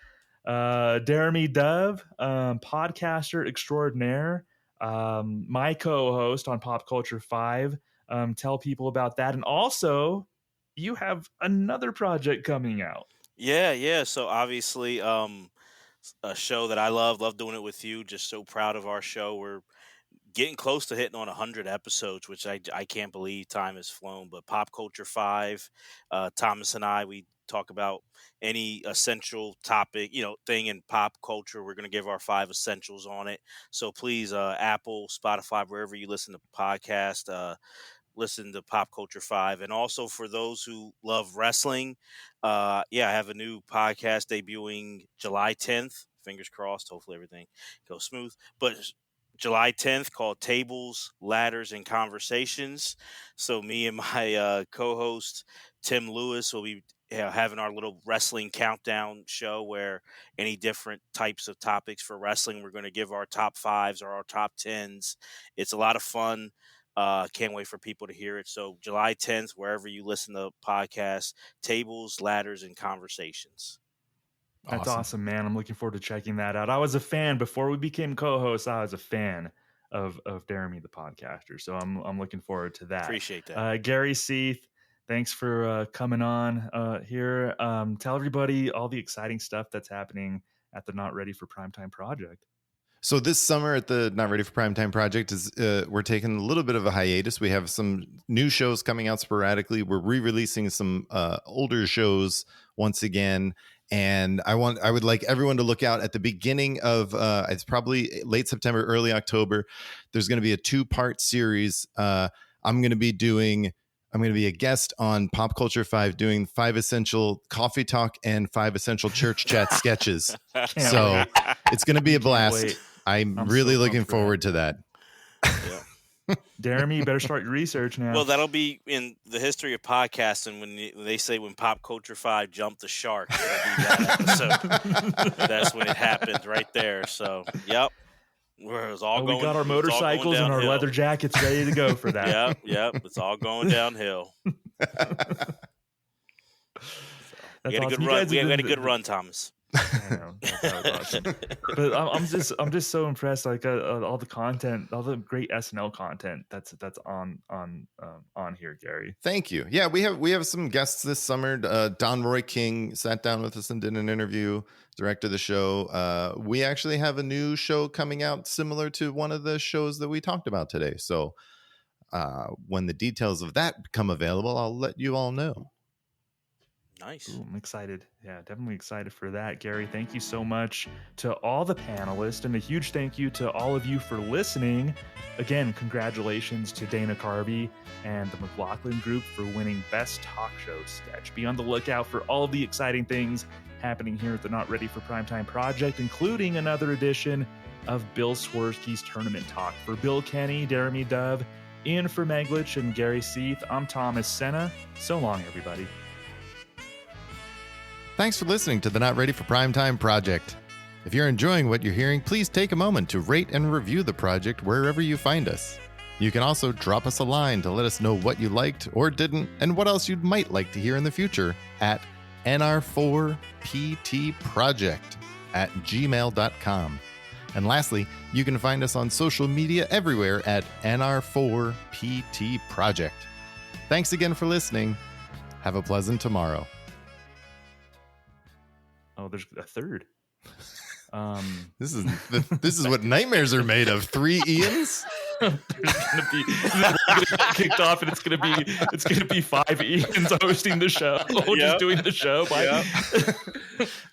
Jeremy Dove, podcaster extraordinaire, my co-host on Pop Culture 5. Tell people about that, and also you have another project coming out. Yeah. So obviously, a show that I love doing it with you. Just so proud of our show. We're getting close to hitting on 100 episodes, which I can't believe time has flown. But Pop Culture 5, Thomas and I, we talk about any essential topic, thing in pop culture. We're going to give our 5 essentials on it. So please, Apple, Spotify, wherever you listen to podcasts, listen to Pop Culture 5. And also for those who love wrestling, I have a new podcast debuting July 10th. Fingers crossed. Hopefully everything goes smooth. But July 10th, called Tables, Ladders, and Conversations. So me and my co-host Tim Lewis will be having our little wrestling countdown show where any different types of topics for wrestling, we're going to give our top 5s or our top 10s. It's a lot of fun. Can't wait for people to hear it. So July 10th, wherever you listen to podcasts, Tables, Ladders, and Conversations. That's awesome, man. I'm looking forward to checking that out. I was a fan before we became co-hosts. I was a fan of Jeremy the podcaster, so I'm looking forward to that. Appreciate that. Gary Seath, thanks for coming on here. Tell everybody all the exciting stuff that's happening at the Not Ready for Primetime Project. So this summer at the Not Ready for Primetime Project is we're taking a little bit of a hiatus. We have some new shows coming out sporadically. We're re-releasing some older shows once again. And I would like everyone to look out at the beginning of it's probably late September, early October. There's going to be a 2-part series. I'm going to be a guest on Pop Culture 5 doing 5 essential coffee talk and 5 essential church chat sketches. So it's going to be a blast. I'm really looking forward to that. Yeah. Jeremy, you better start your research now. Well, that'll be in the history of podcasting when they say when Pop Culture 5 jumped the shark. It'll be that episode. That's when it happened right there. So, yep. We got our motorcycles and our leather jackets ready to go for that. Yep. It's all going downhill. We had a good run, Thomas. I know, that was awesome. But I'm just so impressed, like all the content, all the great SNL content that's on here, Gary. Thank you. Yeah, we have some guests this summer. Don Roy King sat down with us and did an interview, director of the show. We actually have a new show coming out similar to one of the shows that we talked about today. So when the details of that become available, I'll let you all know. Nice. Ooh, I'm excited. Yeah, definitely excited for that. Gary, thank you so much to all the panelists, and a huge thank you to all of you for listening. Again, congratulations to Dana Carvey and the McLaughlin Group for winning Best Talk Show Sketch. Be on the lookout for all of the exciting things happening here at the Not Ready for Primetime Project, including another edition of Bill Swerski's Tournament Talk. For Bill Kenny, Jeremy Dove, Ian Fermeglich, and Gary Seath, I'm Thomas Senna. So long, everybody. Thanks for listening to the Not Ready for Primetime Project. If you're enjoying what you're hearing, please take a moment to rate and review the project wherever you find us. You can also drop us a line to let us know what you liked or didn't and what else you might like to hear in the future at nr4ptproject@gmail.com. And lastly, you can find us on social media everywhere at nr4ptproject. Thanks again for listening. Have a pleasant tomorrow. Oh, there's a third. This is what nightmares are made of. 3 Ians. There's gonna be kicked off, and it's gonna be 5 Ians hosting the show, just doing the show.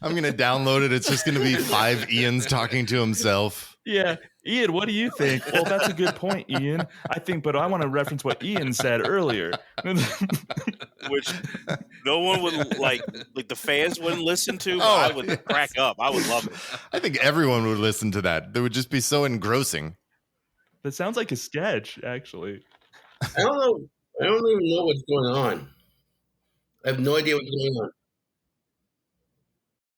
I'm gonna download it. It's just gonna be 5 Ians talking to himself. Yeah, Ian, what do you think? Well, that's a good point, Ian. I think, but I want to reference what Ian said earlier, which no one would like the fans wouldn't listen to. But I would crack up. I would love it. I think everyone would listen to that. That would just be so engrossing. That sounds like a sketch, actually. I don't know. I don't even know what's going on. I have no idea what's going on.